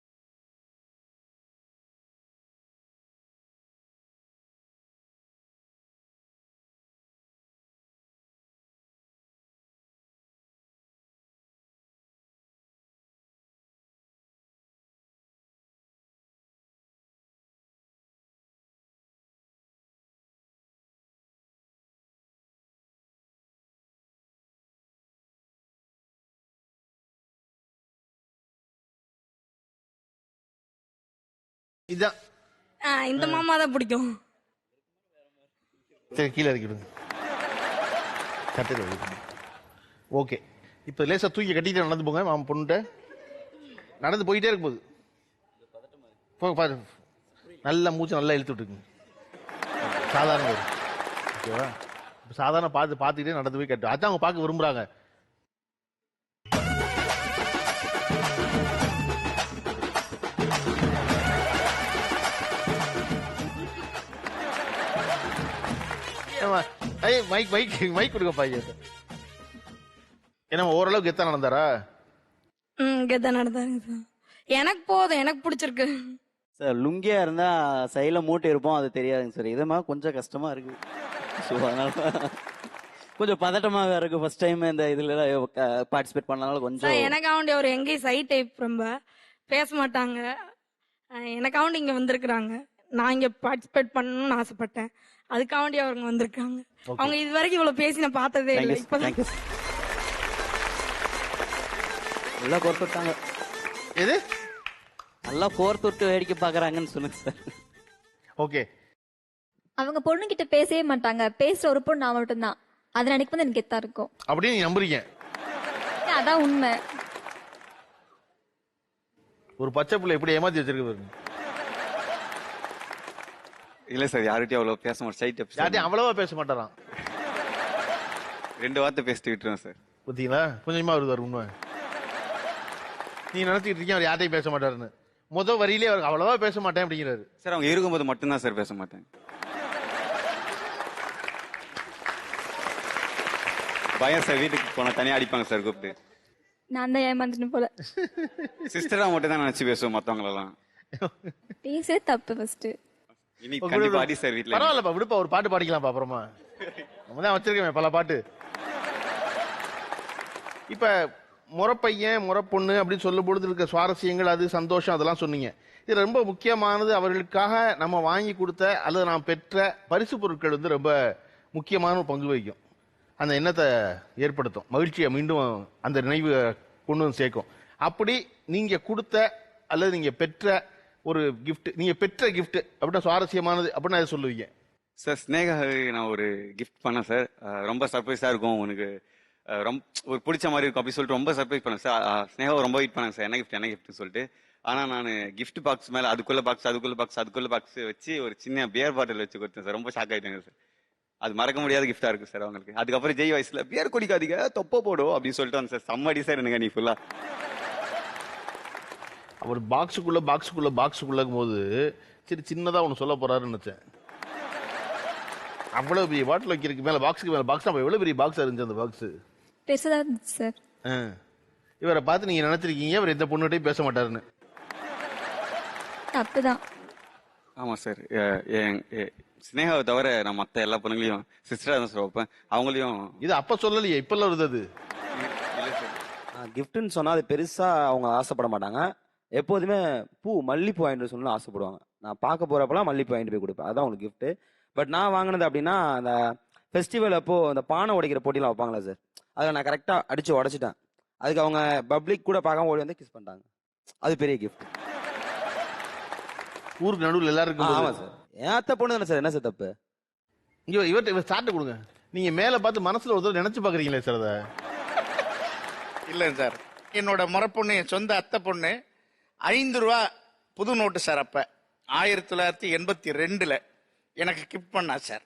இதான். இந்த மாமா தான் பிடிக்கும். சரி, கீழே இறக்கிடுங்க. ஓகே. இப்ப லேசா தூக்கி கட்டிட்டு நடந்து போங்க. மாமா பொண்ணுட்ட நடந்து போயிட்டே இருக்கும் போது போக பாரு, நல்லா மூச்சு நல்லா இழுத்து விட்டுருங்க. சாதாரண ஓகேவா? சாதாரண பார்த்துக்கிட்டே நடந்து போய் கட்டு. அதான் அவங்க பார்க்க விரும்புறாங்க. மைக் கொடுங்க பையன். ஏன்னா ஓரளவுக்கு கெத்தா நடந்தாரா? கெத்தா நடந்தாருங்க சார். எனக்கு போதும், எனக்கு பிடிச்சிருக்கு சார். லுங்கியா இருந்தா சைல மூட்டை இருப்போம், அது தெரியாதுங்க சார். இதமா கொஞ்சம் கஷ்டமா இருக்கு. அதனால கொஞ்சம் பதட்டமாக இருக்கு. ஃபர்ஸ்ட் டைம் இந்த இதுல பார்ட்டிசிபேட் பண்ணனால கொஞ்சம். எனக்கு அவண்டி அவர் எங்கேயும் சை டைப் ரொம்ப பேச மாட்டாங்க. எனக்கு அவண்டி இங்க வந்திருக்கிறாங்க. நான் இங்க பார்ட்டிசிபேட் பண்ணணும்னு ஆசைப்பட்டேன். அதுக்காண்டி அவங்க வந்திருக்காங்க. அவங்க இது வரைக்கும் இவ்வளவு பேசி நான் பார்த்ததே இல்லை. நல்லா கோர்த்துட்டாங்க. எது நல்லா கோர்த்துட்டு வேடிக்கை பாக்குறாங்கன்னு சொல்லுங்க சார். ஓகே. அவங்க பொண்ணு கிட்ட பேசவே மாட்டாங்க. பேசுற ஒரு பொண்ணு நான் மட்டும்தான். அது நினைக்கும் போது எனக்கு கெத்தா இருக்கும். அப்படியே நீ நம்புறீங்க? அதான் உண்மை. ஒரு பச்சை பிள்ளை எப்படி ஏமாத்தி வச்சிருக்கு பாருங்க. இல்ல சார், யார்கிட்டயும் அவ்வளவு பேச மாட்டேன். யார்கிட்டயும் அவ்வளவா பேச மாட்டாராம். 2 வார்த்தை பேசிட்டு விட்டுருவேன் சார். பாத்தீங்களா, கொஞ்சமா வருவார் உண்மை. நீ நினைச்சிட்டு இருக்கீங்க அவர் யார்ட்டையும் பேச மாட்டாருன்னு. முதல் வரியிலே அவர் அவ்வளவா பேச மாட்டேன் அப்படிங்கிறாரு. சார், அவங்க இருக்கும்போது மட்டும்தான் சார் பேச மாட்டேன். பயம் சார். வீட்டுக்கு போனா தனியா அடிப்பாங்க சார் கூப்பிட்டு. நான் தான் ஏமாந்துட்டு போல. சிஸ்டரா மட்டும் தான் நினைச்சு பேசுவோம். மத்தவங்க எல்லாம் பேசவே தப்பு. ஃபர்ஸ்ட் இன்னைக்கு கண்டிப்பா அடி சார் வீட்ல. பரவாயில்லப்பா, விடுப்பா, ஒரு பாட்டு பாடிக்கலாம் அப்புறமா. நம்ம தான் வச்சிருக்கேன் பல பாட்டு. இப்ப முறப்பையன் முறப்பொண்ணு அப்படின்னு சொல்லும் பொழுது இருக்க சுவாரஸ்யங்கள், அது சந்தோஷம், அதெல்லாம் சொன்னீங்க. இது ரொம்ப முக்கியமானது. அவர்களுக்காக நம்ம வாங்கி கொடுத்த அல்லது நாம் பெற்ற பரிசு பொருட்கள் வந்து ரொம்ப முக்கியமான பங்கு வகிக்கும். அந்த எண்ணத்தை ஏற்படுத்தும், மகிழ்ச்சியை மீண்டும் அந்த நினைவு கொண்டு வந்து சேர்க்கும். அப்படி நீங்க கொடுத்த அல்லது நீங்க பெற்ற ஒரு கிஃப்ட், நீங்க பெற்ற கிஃப்ட் அப்படின்னா சுவாரஸ்யமானது அப்படின்னா அதை சொல்லுவீங்க? சார் ஸ்னேகாவுக்கு நான் ஒரு கிஃப்ட் பண்ணேன் சார். ரொம்ப சர்ப்ரைஸாக இருக்கும், உனக்கு ரொம்ப ஒரு பிடிச்ச மாதிரி இருக்கும் அப்படி சொல்லிட்டு ரொம்ப சர்ப்ரைஸ் பண்ணேன் சார். ஸ்னேகாவை ரொம்ப வெயிட் பண்ணேன் சார், என்ன கிஃப்ட்னு சொல்லிட்டு. ஆனால் நான் கிஃப்ட் பாக்ஸ் மேலே அதுக்குள்ள பாக்ஸ் வச்சு ஒரு சின்ன பியர் பாட்டில் வச்சு கொடுத்தேன் சார். ரொம்ப ஷாக் ஆகிட்டாங்க சார். அது மறக்க முடியாத கிஃப்டா இருக்கு சார் அவங்களுக்கு. அதுக்கப்புறம் ஜெய் வயசுல பியர் குடிக்காதீங்க தொப்ப போடும் அப்படின்னு சொல்லிட்டு வந்து சார் செம்மடி சார் எனக்கு நீ ஃபுல்லா. அவர் பாக்ஸுக்குள்ள போது சரி சின்னதா ஒன்று சொல்ல போறாருன்னு நினைச்சேன். அவ்வளவு பெரிய பாட்டில் வைக்கிறதுக்கு மேல பாக்ஸுக்கு மேல பாக்ஸ், எவ்வளவு பெரிய பாக்ஸ் இருந்துச்சு அந்த பாக்ஸ். பெருசா இருந்துச்சு சார். இவரை பார்த்து நீங்க நினைச்சிருக்கீங்க இவர் எந்த பொண்ணுகிட்டையும் பேச மாட்டாருன்னு. தப்புதான். ஆமா சார். ஸ்னேகாவை தவிர நான் மற்ற எல்லா பொண்ணுங்களையும் சிஸ்டரா தான் சார் வைப்பேன். அவங்களையும் இது அப்ப சொல்லலையே, இப்பெல்லாம் வருது அது. கிஃப்ட்னு சொன்னா அது பெருசா அவங்க ஆசைப்பட மாட்டாங்க. எப்போதுமே மல்லிப்பூ வாங்கிட்டு சொல்லணும்னு ஆசைப்படுவாங்க. நான் பார்க்க போறப்பெல்லாம் மல்லிப்பூ வாங்கிட்டு போய் கொடுப்பேன், அதான் உங்களுக்கு கிஃப்ட். பட் நான் வாங்கினது அப்படின்னா அந்த ஃபெஸ்டிவல் அப்போ அந்த பானை உடைக்கிற போட்டிலாம் வைப்பாங்களா சார், அதில் நான் கரெக்டா அடிச்சு உடைச்சிட்டேன். அதுக்கு அவங்க பப்ளிக் கூட பார்க்காம ஓடி வந்து கிஸ் பண்ணிட்டாங்க. அது பெரிய கிஃப்ட். ஊருக்கு நடுவில் எல்லாருக்கும். ஆமா சார், என் அத்தை பொண்ணு தானே சார், என்ன சார் தப்பு? இவர் ஸ்டார்ட் கொடுங்க. நீங்க மேல பார்த்து மனசுல ஒரு தடவை நினைச்சு பாக்குறீங்களே சார் அதை? இல்ல சார், என்னோட முறப்பொண்ணு என் சொந்த அத்தை பொண்ணு 5 ரூபா புது நோட்டு சார். அப்ப 1982 எனக்கு கிஃப்ட் பண்ணா சார்.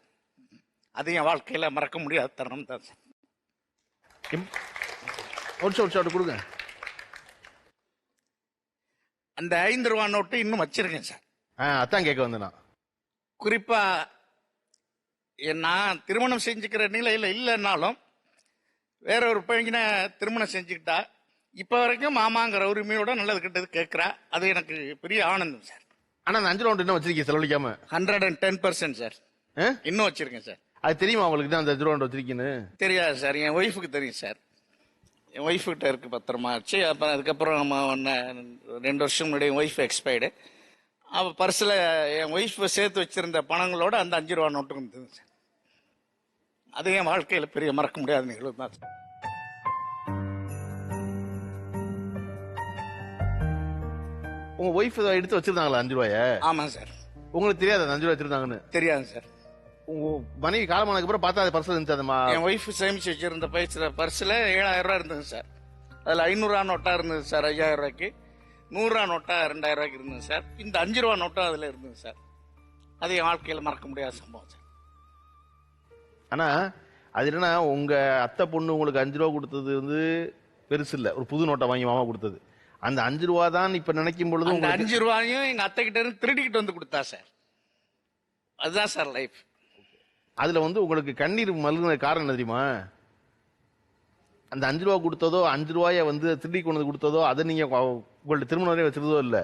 அது என் வாழ்க்கையில மறக்க முடியாத தருணம் தான் சார். ஒரு கொடுங்க. அந்த 5 ரூபா நோட்டு இன்னும் வச்சிருக்கேன் சார். அதான் கேட்க வந்தேன் நான். குறிப்பா நான் திருமணம் செஞ்சுக்கிற நிலையில இல்லைன்னாலும் வேற ஒரு பையனை திருமணம் செஞ்சுக்கிட்டா இப்ப வரைக்கும் மாமாங்கிற உரிமையோட நல்லது கெட்டது கேட்கிறா. அது எனக்கு பெரிய ஆனந்தம் சார். ஆனா அந்த 5 ரூபா இன்னும் வச்சிருக்கீங்க செலவழிக்காம? 110% சார். இன்னும் வச்சிருக்கேன் சார். அது தெரியுமா உங்களுக்கு அந்த 5 ரூபா வச்சிருக்கீங்கன்னு? தெரியாது சார், என் ஒய்ஃபுக்கு தெரியும் சார். என் ஒய்ஃபு கிட்ட இருக்கு பத்திரமா ஆச்சு. அப்புறம் அதுக்கப்புறம் 2 வருஷம் முன்னாடி என் ஒய்ஃப் எக்ஸ்பயர்டு. அவள் பர்ஸில் என் ஒய்ஃபை சேர்த்து வச்சிருந்த பணங்களோட அந்த 5 ரூபா நோட்டு இருந்தது சார். அது என் வாழ்க்கையில் பெரிய மறக்க முடியாத நிகழ்வு தான் சார். உங்க ஒய்ஃப் எடுத்து வச்சிருந்தாங்களா 5 ரூபாய? ஆமா சார். உங்களுக்கு தெரியாது 5 ரூபாய் வச்சிருந்தாங்கன்னு? தெரியாது சார். உங்க மனைவி காலமானதுக்கு அப்புறம் பார்த்தா அது பர்ஸ்ல இருந்துச்சு. அந்த என் ஒய்ஃப் சேமிச்சு வச்சிருந்த பர்ஸில் 7000 ரூபா இருந்தது சார். அதில் 500 ரூபா நோட்டா இருந்தது சார் 5000 ரூபாய்க்கு. 100 ரூபா நோட்டா 2000 ரூபாய்க்கு இருந்தது சார். இந்த 5 ரூபா நோட்டா அதில் இருந்தது சார். அது என் வாழ்க்கையில் மறக்க முடியாத சம்பவம் சார். ஆனா அது என்னன்னா, உங்க அத்தை பொண்ணு உங்களுக்கு 5 ரூபா கொடுத்தது வந்து பெருசு இல்ல, ஒரு புது நோட்டை வாங்கி மாமா கொடுத்தது. அந்த 5 ரூபா தான் இப்ப நினைக்கும் பொழுது 5 ரூபாயும் எங்க அத்தை கிட்ட இருந்து திருடிக்கிட்டு வந்து கொடுத்தா சார். அதுதான் சார் லைஃப். அதுல வந்து உங்களுக்கு கண்ணீர் மல்கின காரணம் என்ன தெரியுமா? அந்த 5 ரூபா கொடுத்ததோ 5 ரூபாய வந்து திருடி கொண்டு கொடுத்ததோ அதை நீங்க உங்கள்ட்ட திருமணம் வரை வச்சிருந்ததோ இல்ல.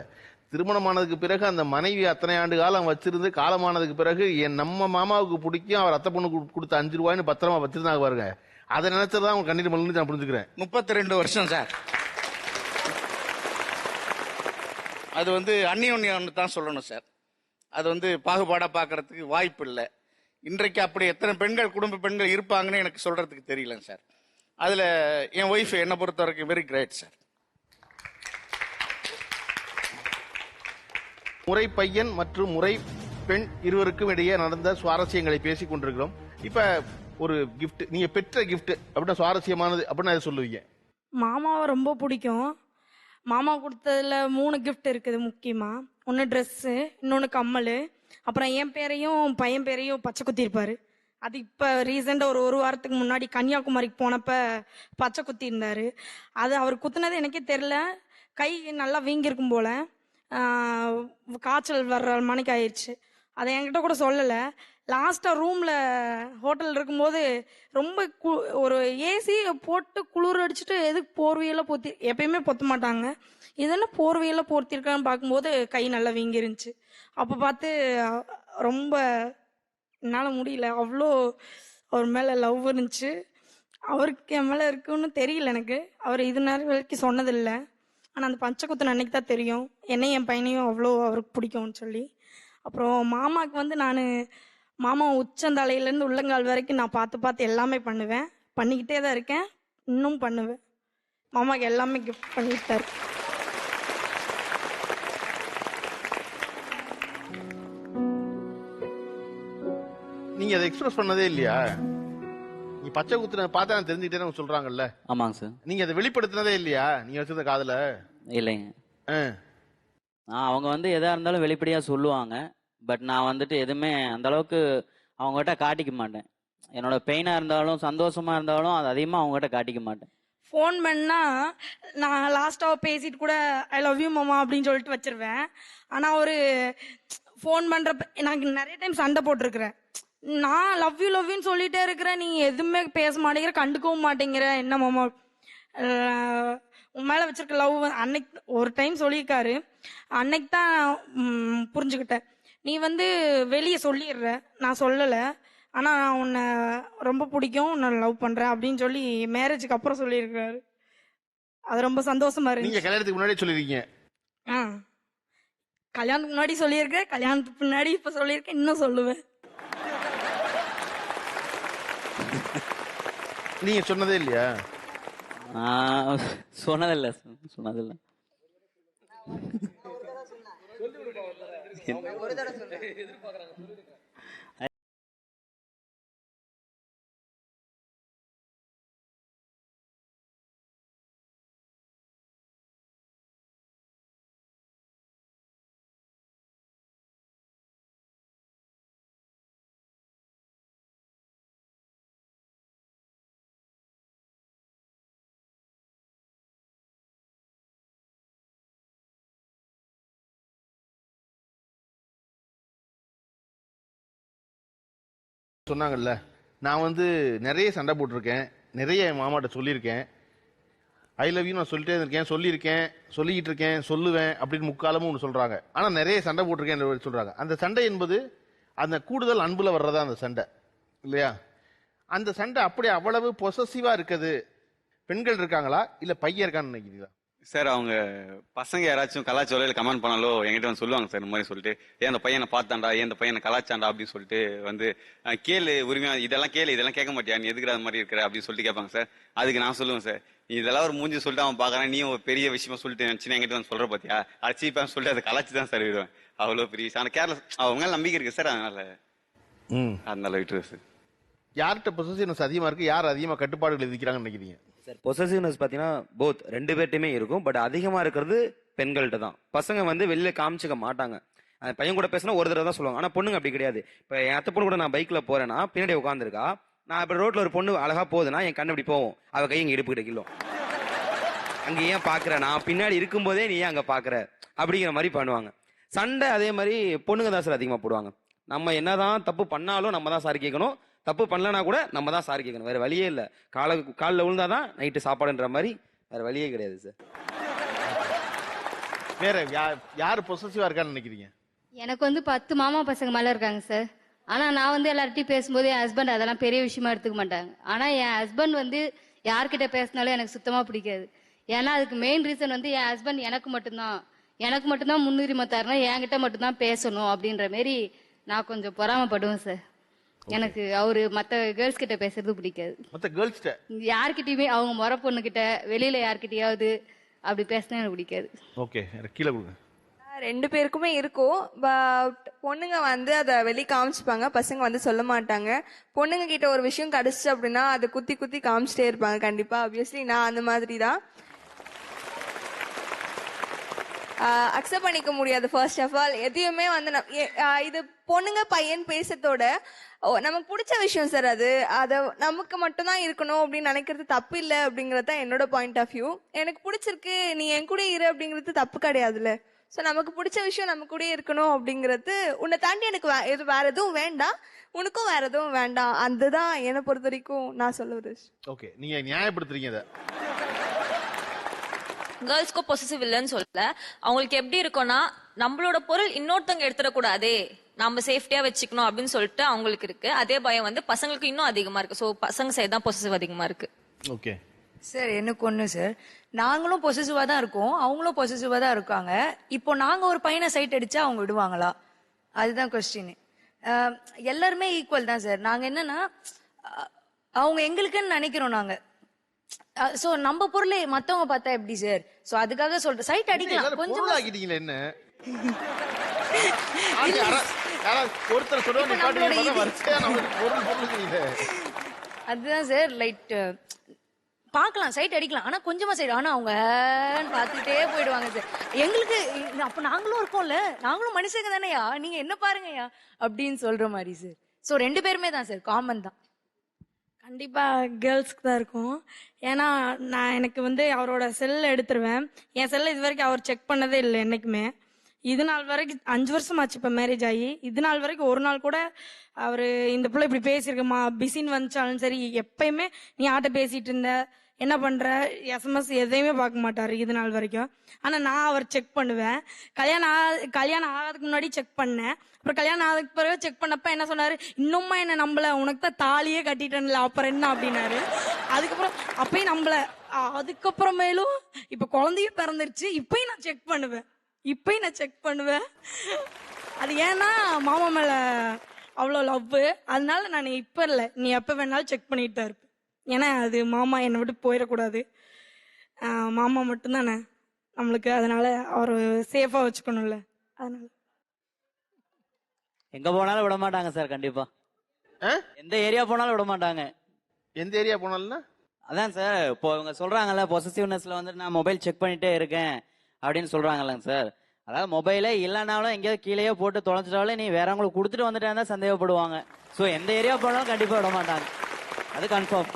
திருமணமானதுக்கு பிறகு அந்த மனைவி அத்தனை ஆண்டு காலம் வச்சிருந்து காலமானதுக்கு பிறகு நம்ம மாமாவுக்கு பிடிக்கும் அவர் அத்தை பொண்ணு கொடுத்த 5 ரூபாய்னு பத்திரமா வச்சிருந்தாங்க பாருங்க. அதை நினைச்சதான் உங்க கண்ணீர் மல்கினு நான் புரிஞ்சுக்கிறேன். 32 வருஷம் சார். அது வந்து அந்நியோன்யம் தான் சொல்லணும் சார். அது வந்து பாகுபாடா பாக்குறதுக்கு வாய்ப்பு இல்லை. இன்றைக்கு அப்படி எத்தனை பெண்கள் குடும்ப பெண்கள் இருப்பாங்கன்னு எனக்கு சொல்றதுக்கு தெரியல சார். அதுல என் ஒய்ஃப் என்னை பொறுத்த வரைக்கும் வெரி கிரேட் சார். முறை பையன் மற்றும் முறை பெண் இருவருக்கும் இடையே நடந்த சுவாரஸ்யங்களை பேசிக் கொண்டிருக்கிறோம். இப்ப ஒரு கிஃப்ட், நீங்க பெற்ற கிஃப்ட் அப்படின்னா சுவாரஸ்யமானது அப்படின்னா அதை சொல்லுவீங்க? மாமாவை ரொம்ப பிடிக்கும். மாமா கொடுத்ததுல 3 கிஃப்ட் இருக்குது முக்கியமா. ஒன்று ட்ரெஸ்ஸு, இன்னொன்று கம்மல், அப்புறம் என் பேரையும் பையன் பேரையும் பச்சை குத்திருப்பாரு. அது இப்போ ரீசெண்டாக ஒரு வாரத்துக்கு முன்னாடி கன்னியாகுமரிக்கு போனப்ப பச்சை குத்தி இருந்தாரு. அது அவர் குத்துனது எனக்கே தெரில. கை நல்லா வீங்கியிருக்கும் போல, காய்ச்சல் வர்ற மணிக்கு ஆயிடுச்சு. அதை என்கிட்ட கூட சொல்லலை. லாஸ்ட்டாக ரூமில் ஹோட்டல் இருக்கும்போது ரொம்ப ஒரு ஏசி போட்டு குளிர் அடிச்சுட்டு எதுக்கு போர்வையெல்லாம் போத்தி, எப்பயுமே பொத்த மாட்டாங்க, இதெல்லாம் போர்வையெல்லாம் போர்த்திருக்கான்னு பார்க்கும்போது கை நல்லா வீங்கிருந்துச்சு. அப்போ பார்த்து ரொம்ப என்னால் முடியல, அவ்வளோ அவர் மேலே லவ் இருந்துச்சு. அவருக்கு என் மேலே இருக்குன்னு தெரியல எனக்கு. அவர் இது நேரம் வரைக்கும் சொன்னதில்லை. ஆனால் அந்த பச்சை குத்துன அன்னைக்கு தான் தெரியும் என்னையும் என் பையனையும் அவ்வளோ அவருக்கு பிடிக்கும்னு சொல்லி. அப்புறம் மாமாவுக்கு வந்து நான் மாமா உச்சந்தலையிலேருந்து உள்ளங்கால் வரைக்கும் நான் பார்த்து பார்த்து எல்லாமே பண்ணுவேன். பண்ணிக்கிட்டே தான் இருக்கேன், இன்னும் பண்ணுவேன். மாமாவுக்கு எல்லாமே கிஃப்ட் பண்ணிட்டு தான் இருக்கேன். நீங்க அதை எக்ஸ்பிரஸ் பண்ணதே இல்லையா? நீ பச்சை குத்துன பார்த்தா நான் தெரிஞ்சுக்கிட்டேன்னு சொல்றாங்கல்ல. ஆமாங்க சார். நீங்க அதை வெளிப்படுத்தினதே இல்லையா நீங்க வச்சிருந்த காதுல? இல்லைங்க. அவங்க வந்து எதா இருந்தாலும் வெளிப்படையா சொல்லுவாங்க. பட் நான் வந்துட்டு எதுவுமே அந்த அளவுக்கு அவங்ககிட்ட காட்டிக்க மாட்டேன். என்னோட பெயினா இருந்தாலும் சந்தோஷமா இருந்தாலும் அது அதிகமா அவங்ககிட்ட காட்டிக்க மாட்டேன். ஃபோன் பண்ணா நான் லாஸ்ட்டாக பேசிட்டு கூட ஐ லவ் யூ மாமா அப்படின்னு சொல்லிட்டு வச்சிருவேன். ஆனால் ஒரு ஃபோன் பண்ணுறப்ப எனக்கு நிறைய டைம் சண்டை போட்டிருக்கிறேன். நான் லவ் யூன்னு சொல்லிட்டே இருக்கிறேன், நீ எதுவுமே பேச மாட்டேங்கிற, கண்டுக்கவும் மாட்டேங்கிற, என்ன மாமா உன் மேலே வச்சிருக்க லவ். அன்னைக்கு ஒரு டைம் சொல்லியிருக்காரு, அன்னைக்கு தான் புரிஞ்சுக்கிட்டேன். நீ வந்து வெளியே சொல்லிடுற, நான் சொல்லலை, ஆனால் நான் உன்னை ரொம்ப பிடிக்கும், உன்னை லவ் பண்ணுறேன் அப்படின்னு சொல்லி மேரேஜுக்கு அப்புறம் சொல்லியிருக்காரு. அது ரொம்ப சந்தோஷமா இருக்கு. நீங்க கல்யாணத்துக்கு முன்னாடி சொல்லிருக்கீங்க? கல்யாணத்துக்கு முன்னாடி சொல்லியிருக்கேன், கல்யாணத்துக்கு முன்னாடி இப்போ சொல்லியிருக்கேன், இன்னும் சொல்லுவேன். நீங்க சொன்னதே இல்லையா? சொன்னதில்லை சொன்னதில்லை. சொன்னாங்கல்ல, நான் வந்து நிறைய சண்டை போட்டிருக்கேன், நிறைய என் மாமாட்ட சொல்லியிருக்கேன், ஐ லவ் யூ நான் சொல்லிட்டே இருக்கேன், சொல்லிக்கிட்டு இருக்கேன், சொல்லுவேன் அப்படின்னு முக்காலமும் ஒன்று சொல்றாங்க. ஆனால் நிறைய சண்டை போட்டிருக்கேன் சொல்றாங்க. அந்த சண்டை என்பது அந்த கூடுதல் அன்புல வர்றதா அந்த சண்டை இல்லையா? அந்த சண்டை அப்படி அவ்வளவு பொசசிவா இருக்குது. பெண்கள் இருக்காங்களா இல்ல பையன் இருக்கான்னு நினைக்கிறீங்களா? சார் அவங்க பசங்க யாராச்சும் கலாச்சாரம் கமெண்ட் பண்ணாலோ என்கிட்ட வந்து சொல்லுவாங்க சார், இந்த மாதிரி சொல்லிட்டு ஏன் அந்த பையனை பார்த்தாண்டா, ஏன் இந்த பையனை கலாச்சாண்டா அப்படின்னு சொல்லிட்டு வந்து கேளு உரிமையா, இதெல்லாம் கேளு, இதெல்லாம் கேட்க மாட்டியா, நீ எதுக்குற அது மாதிரி இருக்கிற அப்படின்னு சொல்லிட்டு கேட்பாங்க சார். அதுக்கு நான் சொல்லுவேன் சார், நீ இதெல்லாம் ஒரு மூஞ்சி சொல்லிட்டு அவன் பாக்குறான், நீ ஒரு பெரிய விஷயமா சொல்லிட்டு நினைச்சு என்கிட்ட வந்து சொல்ற பாத்தியா, அடிச்சுப்பான்னு சொல்லிட்டு அதை கலாச்சி தான் சார் விடுவேன். அவ்வளவு பெரிய ஆனா கேர்லஸ், அவங்க நம்பிக்கை இருக்கு சார், அதனால விட்டுரு சார். யார்கிட்ட பொசசிவ்னஸ் அதிகமா இருக்கு, யார் அதிகமா கட்டுப்பாடுகள் விதிக்கிறாங்கன்னு நினைக்கிறீங்க? சார் பொசசிவ்னஸ் பார்த்தீங்கன்னா போத் ரெண்டு பேர்ட்டையுமே இருக்கும். பட் அதிகமாக இருக்கிறது பெண்கள்கிட்ட தான். பசங்க வந்து வெளியில காமிச்சிக்க மாட்டாங்க. அந்த பையன் கூட பேசினா ஒரு தடவை தான் சொல்லுவாங்க. ஆனால் பொண்ணுங்க அப்படி கிடையாது. இப்போ என் அத்தை பொண்ணு கூட நான் பைக்கில் போறேன்னா பின்னாடி உட்காந்துருக்கா, நான் இப்போ ரோட்ல ஒரு பொண்ணு அழகா போகுதுன்னா என் கண்ணு இப்படி போவோம், அவ கை இங்கே இடுப்பு கிட்ட கிலோ, அங்கே ஏன் பார்க்குற, நான் பின்னாடி இருக்கும்போதே நீ ஏன் அங்கே பார்க்குற அப்படிங்கிற மாதிரி பண்ணுவாங்க. சண்டை அதே மாதிரி பொண்ணுங்க தான் சார் அதிகமாக போடுவாங்க. நம்ம என்னதான் தப்பு பண்ணாலும் நம்ம தான் சாரி கேட்கணும், தப்பு பண்ணலனா கூட நம்ம தான் சாரி கேட்கணும், வேற வழியே இல்லை. காலில் விழுந்தாதான் நைட்டு சாப்பாடுன்ற மாதிரி வேற வழியே கிடையாது சார். வேற யார் பொசசிவா இருக்கான்னு நினைக்கிறீங்க? எனக்கு வந்து 10 மாமா பசங்க மேல இருக்காங்க சார். ஆனா நான் வந்து எல்லார்ட்டையும் பேசும்போது என் ஹஸ்பண்ட் அதெல்லாம் பெரிய விஷயமா எடுத்துக்க மாட்டாங்க. ஆனா என் ஹஸ்பண்ட் வந்து யார்கிட்ட பேசினாலும் எனக்கு சுத்தமா பிடிக்காது. ஏன்னா அதுக்கு மெயின் ரீசன் வந்து என் ஹஸ்பண்ட் எனக்கு மட்டும்தான் முன்னுரிமை தரணும், என்கிட்ட மட்டும்தான் பேசணும் அப்படின்ற மாரி நான் கொஞ்சம் பொறாமப்படுவேன் சார். எனக்கு அவரு மத்த கேர்ள்ஸ் கிட்ட பேசுறது பிடிக்காது. மத்த கேர்ள்ஸ் கிட்ட யார்கிட்டயுமே, அவங்க முறை பொண்ணு கிட்ட வெளியில யார்கிட்டயாவது அப்படி பேசினா எனக்கு பிடிக்காது. ஓகே, கீழே கொடுங்க. 2 பேருக்குமே இருக்கும். பட் பொண்ணுங்க வந்து அதை வெளி காமிச்சுப்பாங்க, பசங்க வந்து சொல்ல மாட்டாங்க. பொண்ணுங்க கிட்ட ஒரு விஷயம் கிடைச்சிச்சு அப்படின்னா அதை குத்தி குத்தி காமிச்சிட்டே இருப்பாங்க. கண்டிப்பா ஆப்வியஸ்லி நான் அந்த மாதிரி தான். அக்செப்ட் பண்ணிக்க முடியாது. ஃபர்ஸ்ட் ஆஃப் ஆல் எதையுமே வந்து இது பொண்ணுங்க பையன் பேசுறதோட நமக்கு பிடிச்ச விஷயம் சார், அதை நமக்கு மட்டும்தான் இருக்கணும் அப்படின்னு நினைக்கிறது தப்பு இல்லை அப்படிங்கறது தான் என்னோட பாயிண்ட் ஆஃப் வியூ. எனக்கு பிடிச்சிருக்கு, நீ என் கூட இரு அப்படிங்கிறது தப்பு கிடையாதுல்ல. ஸோ நமக்கு பிடிச்ச விஷயம் நம்ம கூட இருக்கணும் அப்படிங்கிறது. உன்னை தாண்டி எனக்கு வேற எதுவும் வேண்டாம், உனக்கும் வேற எதுவும் வேண்டாம். அதுதான் என்னை பொறுத்த வரைக்கும் நான் சொல்லுவது. ஓகே, நீங்க நியாயப்படுத்துறீங்க இதை. கேர்ள்ஸ்க்கும் பொசசிவ் இல்லைன்னு சொல்லல. அவங்களுக்கு எப்படி இருக்கும்னா, நம்மளோட பொருள் இன்னொருத்தவங்க எடுத்துடக்கூடாதே, நம்ம சேஃப்டியா வச்சுக்கணும் அப்படின்னு சொல்லிட்டு அவங்களுக்கு இருக்கு. அதே பயம் வந்து பசங்களுக்கு இன்னும் அதிகமா இருக்கு. ஸோ பசங்க சைடு தான் பொசசிவ் அதிகமா இருக்கு. ஓகே சார் எனக்கு ஒண்ணு சார், நாங்களும் பொசசிவா தான் இருக்கோம், அவங்களும் பொசசிவா தான் இருக்காங்க. இப்போ நாங்க ஒரு பையனை சைட் அடிச்சா அவங்க விடுவாங்களா, அதுதான் கொஸ்டின். எல்லாருமே ஈக்குவல் தான் சார். நாங்க என்னன்னா அவங்க எங்களுக்குன்னு நினைக்கிறோம் நாங்க. சோ நம்ம பொருளை மத்தவங்க பார்த்தா எப்படி சார்? சோ அதுக்காக சொல்றேன் சைட் அடிக்கலாம் கொஞ்சம் ஆகிட்டீங்களே என்ன ஒருத்தர் அதுதான் சார் லைட் பார்க்கலாம் சைட் அடிக்கலாம், ஆனா கொஞ்சமா சைடு. ஆனா அவங்க பார்த்துட்டே போயிடுவாங்க சார். எங்களுக்கு அப்ப நாங்களும் இருக்கோம்ல, நாங்களும் மனுஷங்க தானேயா, நீங்க என்ன பாருங்கயா அப்படின்னு சொல்ற மாதிரி சார். சோ 2 பேருமே தான் சார், காமன் தான். கண்டிப்பா கேர்ள்ஸ்க்கு தான் இருக்கும். ஏன்னா நான் எனக்கு வந்து அவரோட செல்ல எடுத்துருவேன். என் செல்ல இது வரைக்கும் அவர் செக் பண்ணதே இல்லை என்னைக்குமே. இது நாள் வரைக்கும் 5 வருஷம் ஆச்சு இப்போ மேரேஜ் ஆகி. இது நாள் வரைக்கும் ஒரு நாள் கூட அவர் இந்த பிள்ளை இப்படி பேசியிருக்கமா பிஸின்னு வந்துச்சாலும் சரி, எப்பயுமே நீ ஆட்ட பேசிட்டு இருந்த, என்ன பண்ற, எஸ்எம்எஸ் எதையுமே பார்க்க மாட்டாரு இது நாள் வரைக்கும். ஆனா நான் அவர் செக் பண்ணுவேன். கல்யாணம் ஆகாதுக்கு முன்னாடி செக் பண்ணேன். அப்புறம் கல்யாணம் ஆகுதுக்கு பிறகு செக் பண்ணப்ப என்ன சொன்னாரு, இன்னுமா என்ன நம்பல, உனக்கு தான் தாலியே கட்டிட்டேன்ல, அப்புறம் என்ன அப்படின்னாரு. அதுக்கப்புறம் அப்பயும் நம்பல. அதுக்கப்புறமேலும் இப்ப குழந்தையும் பிறந்துருச்சு, இப்பயும் நான் செக் பண்ணுவேன். அது ஏன்னா மாமா மேல அவ்வளோ லவ், அதனால நான் இப்ப இல்லை, நீ எப்ப வேணாலும் செக் பண்ணிட்டு தான் இருப்பேன். ஏன்னா அது மாமா என்னை விட்டு போயிடக்கூடாது. மாமா மட்டும்தானே நம்மளுக்கு, அதனால அவர் சேஃபா வச்சுக்கணும்ல, அதனால. எங்க போனாலும் விட மாட்டாங்க சார், கண்டிப்பா. எந்த ஏரியா போனாலும் விட மாட்டாங்க. எந்த ஏரியா போனாலும் அதான் சார், இப்போ இவங்க சொல்றாங்கல்ல பொசசிவ்னஸ்ல வந்து நான் மொபைல் செக் பண்ணிட்டே இருக்கேன் அப்படின்னு சொல்றாங்கல்லங்க சார். அதாவது மொபைலே இல்லைனாலும் எங்கேயாவது கீழேயோ போட்டு தொலைச்சிட்டாலும் நீ வேறவங்களுக்கு கொடுத்துட்டு வந்துட்டேன் தான் சந்தேகப்படுவாங்க. ஸோ எந்த ஏரியா போனாலும் கண்டிப்பா விட மாட்டாங்க, அது கன்ஃபார்ம்.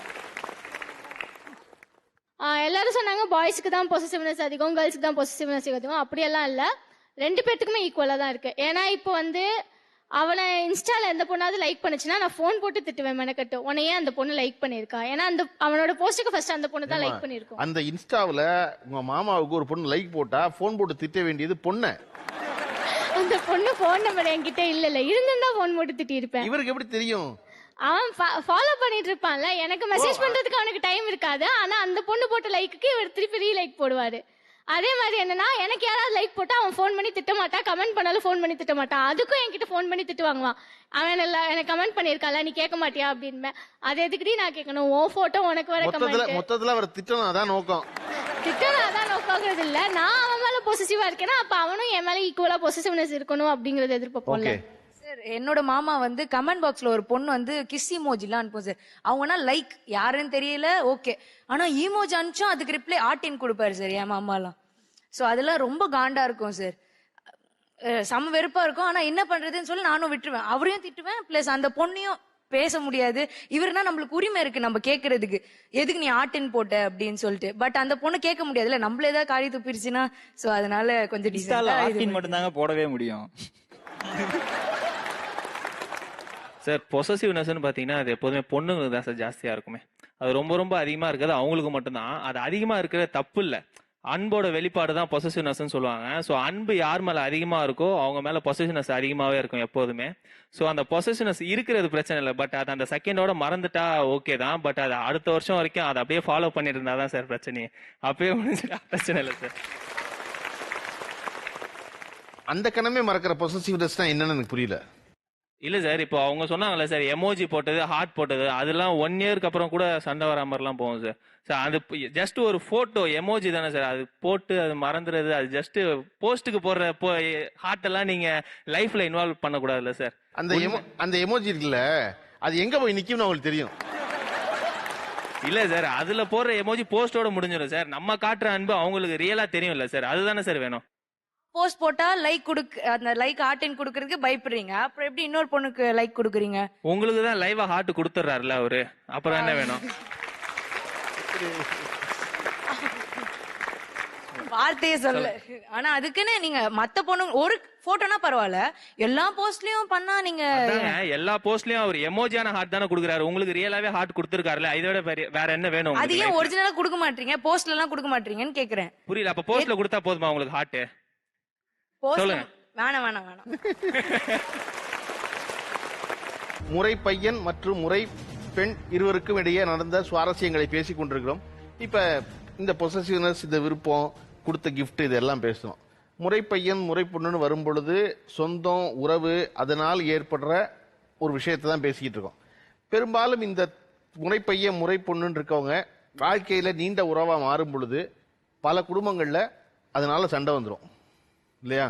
எல்லாரும் சொன்னாங்க பாய்ஸ்க்கு தான் பொசசிவ்னஸ் அதிகம், கேர்ள்ஸ்க்கு தான் பொசசிவ்னஸ் அதிகம். அப்படியெல்லாம் இல்லை, 2 பேர்த்துக்குமே ஈக்குவலாக தான் இருக்கு. ஏன்னா இப்போ வந்து அவனை இன்ஸ்டால எந்த பொண்ணாவது லைக் பண்ணுச்சுன்னா நான் ஃபோன் போட்டு திட்டுவேன் மெனக்கட்டு, உன்னை ஏன் அந்த பொண்ணு லைக் பண்ணிருக்கா, ஏன்னா அந்த அவனோட போஸ்ட்டுக்கு ஃபர்ஸ்ட் அந்த பொண்ணு தான் லைக் பண்ணிருக்கும். அந்த இன்ஸ்டாவில் உங்க மாமாவுக்கு ஒரு பொண்ணு லைக் போட்டா ஃபோன் போட்டு திட்ட வேண்டியது பொண்ணு. அந்த பொண்ணு ஃபோன் நம்பர் என்கிட்ட இல்ல இருந்துன்னா ஃபோன் போட்டு திட்டி இருப்பேன். இவருக்கு எப்படி தெரியும்? அவன் ஃபாலோ பண்ணிட்டு இருப்பான்ல, எனக்கு மெசேஜ் பண்றதுக்கு அவனுக்கு டைம் இருக்காது. ஆனா அந்த பொண்ணு போட்ட லைக்கு இவர் திருப்பி ரீலைக் போடுவாரு. அதே மாதிரி என்னன்னா, எனக்கு யாராவது லைக் போட்டா அவன் ஃபோன் பண்ணி திட்ட மாட்டான், கமெண்ட் பண்ணாலும் ஃபோன் பண்ணி திட்ட மாட்டான். அதுக்கும் என்கிட்ட ஃபோன் பண்ணி திட்டு வாங்குவான். அவன் எனக்கு கமெண்ட் பண்ணிருக்கால, நீ கேட்க மாட்டியா அப்படின்னு. அது எதுக்குடி நான் கேட்கணும், ஓ போட்டோ உனக்கு வர கமெண்ட். மொத்தத்துல அவர் திட்டணும், அதான் நோக்கம். திட்டணும் அதான் நோக்கங்கிறது இல்ல, நான் அவன் மேல பொசசிவா இருக்கேன்னா அப்ப அவனும் என் மேல ஈக்குவலா பொசசிவ்னஸ் இருக்கணும் அப்படிங்கறது எதிர்பார்ப்போம்ல சார். என்னோட மாமா வந்து கமெண்ட் பாக்ஸ்ல ஒரு பொண்ணு வந்து கிஸ் இமோஜிலாம் அனுப்பும் சார். அவங்கன்னா லைக் யாருன்னு தெரியல, ஓகே, ஆனா இமோஜி அனுப்பிச்சும் அதுக்கு ரிப்ளை ஆர்டின் கொடுப்பாரு சார் என் மாமாலாம். ஸோ அதெல்லாம் ரொம்ப காண்டா இருக்கும் சார், செம வெறுப்பா இருக்கும். ஆனா என்ன பண்றதுன்னு சொல்லி நானும் விட்டுருவேன், அவரையும் திட்டுவேன், பிளஸ் அந்த பொண்ணையும் பேச முடியாது. இவருனா நம்மளுக்கு உரிமை இருக்கு நம்ம கேட்கறதுக்கு, எதுக்கு நீ ஆர்டின் போட்ட அப்படின்னு சொல்லிட்டு. பட் அந்த பொண்ணு கேட்க முடியாதுல்ல, நம்மள ஏதாவது காரி துப்பிருச்சுன்னா. ஸோ அதனால கொஞ்சம் ஆர்டின் மட்டும் தாங்க போடவே முடியும் சார். பொசசிவ்னஸ்ன்னு பார்த்தீங்கன்னா அது எப்போதுமே பொண்ணுங்களுக்கு தான் சார் ஜாஸ்தியாக இருக்குமே. அது ரொம்ப ரொம்ப அதிகமாக இருக்கிறது அவங்களுக்கு மட்டும்தான். அது அதிகமாக இருக்கிற தப்பு இல்லை, அன்போட வெளிப்பாடு தான் பொசசிவ்னஸ்ன்னு சொல்லுவாங்க. ஸோ அன்பு யார் மேலே அதிகமாக இருக்கோ அவங்க மேலே பொசசிவ்னஸ் அதிகமாகவே இருக்கும் எப்போதுமே. ஸோ அந்த பொசசிவ்னஸ் இருக்கிறது பிரச்சனை இல்லை, பட் அது அந்த செகண்டோட மறந்துட்டா ஓகே தான். பட் அது அடுத்த வருஷம் வரைக்கும் அதை அப்படியே ஃபாலோ பண்ணிட்டு இருந்தா தான் சார் பிரச்சனையே. அப்பயே முடிஞ்சுட்டா பிரச்சனை இல்லை சார். அந்த கணமே மறக்கிற பொசசிவ்னஸ் என்னன்னு எனக்கு புரியல. இல்ல சார், இப்போ அவங்க சொன்னாங்கல்ல சார், எமோஜி போட்டது, ஹார்ட் போட்டது, அதெல்லாம் 1 இயருக்கு அப்புறம் கூட சண்டை வர மாதிரிலாம் போகும் சார். சார் அது ஜஸ்ட் ஒரு போட்டோ எமோஜி தானே சார், அது போட்டு அது மறந்துடுறது, அது ஜஸ்ட் போஸ்ட்டுக்கு போடுற ஹார்ட் எல்லாம் நீங்க லைஃப்ல இன்வால்வ் பண்ணக்கூடாதுல்ல சார். அந்த எமோஜி இருக்குல்ல, அது எங்க போய் நிக்கும்னு அவங்களுக்கு தெரியும். இல்ல சார், அதுல போடுற எமோஜி போஸ்டோட முடிஞ்சிடும் சார். நம்ம காட்டுற அன்பு அவங்களுக்கு ரியலா தெரியும் இல்ல சார், அதுதானே சார் வேணும். போஸ்ட் போட்டா லைக் அந்த லைக் ஆர்டின் கொடுக்கறதுக்கு பயப்படுறீங்க, அப்புறம் எப்படி இன்னொரு பொண்ணுக்கு லைக் கொடுக்குறீங்க? உங்களுக்கு தான் லைவா ஹார்ட் கொடுத்துறாருல அவரு, அப்புறம் என்ன வேணும்? வார்த்தையே சொல்ல. ஆனா அதுக்குன்னு நீங்க மத்த பொண்ணு ஒரு போட்டோனா பரவாயில்ல, எல்லா போஸ்ட்லயும் பண்ணா நீங்க எல்லா போஸ்ட்லயும் அவர் எமோஜியான ஹார்ட் தானே கொடுக்குறாரு. உங்களுக்கு ரியலாவே ஹார்ட் கொடுத்துருக்காருல, இதோட வேற என்ன வேணும்? அது ஏன் ஒரிஜினலா கொடுக்க மாட்டீங்க, போஸ்ட்ல எல்லாம் கொடுக்க மாட்டீங்கன்னு கேக்குறேன். புரியல, அப்ப போஸ்ட்ல கொடுத்தா போதுமா உங்களுக்கு ஹார்ட்? சொல்லுங்க. வேணாம் வேணாம் வேணாம் முறை பையன் மற்றும் முறை பெண் இருவருக்கும் இடையே நடந்த சுவாரஸ்யங்களை பேசிக் கொண்டிருக்கிறோம். இப்ப இந்த பொசசிவ்னஸ், இந்த விருப்பம், கொடுத்த கிஃப்ட், இதெல்லாம் பேசுறோம். முறை பையன் முறை பொண்ணுன்னு வரும் பொழுது சொந்தம், உறவு, அதனால் ஏற்படுற ஒரு விஷயத்தை தான் பேசிக்கிட்டு இருக்கோம். பெரும்பாலும் இந்த முறை பையன் முறை பொண்ணுன்னு இருக்கவங்க வாழ்க்கையில நீண்ட உறவா மாறும் பொழுது பல குடும்பங்கள்ல அதனால சண்டை வந்துடும் இல்லையா?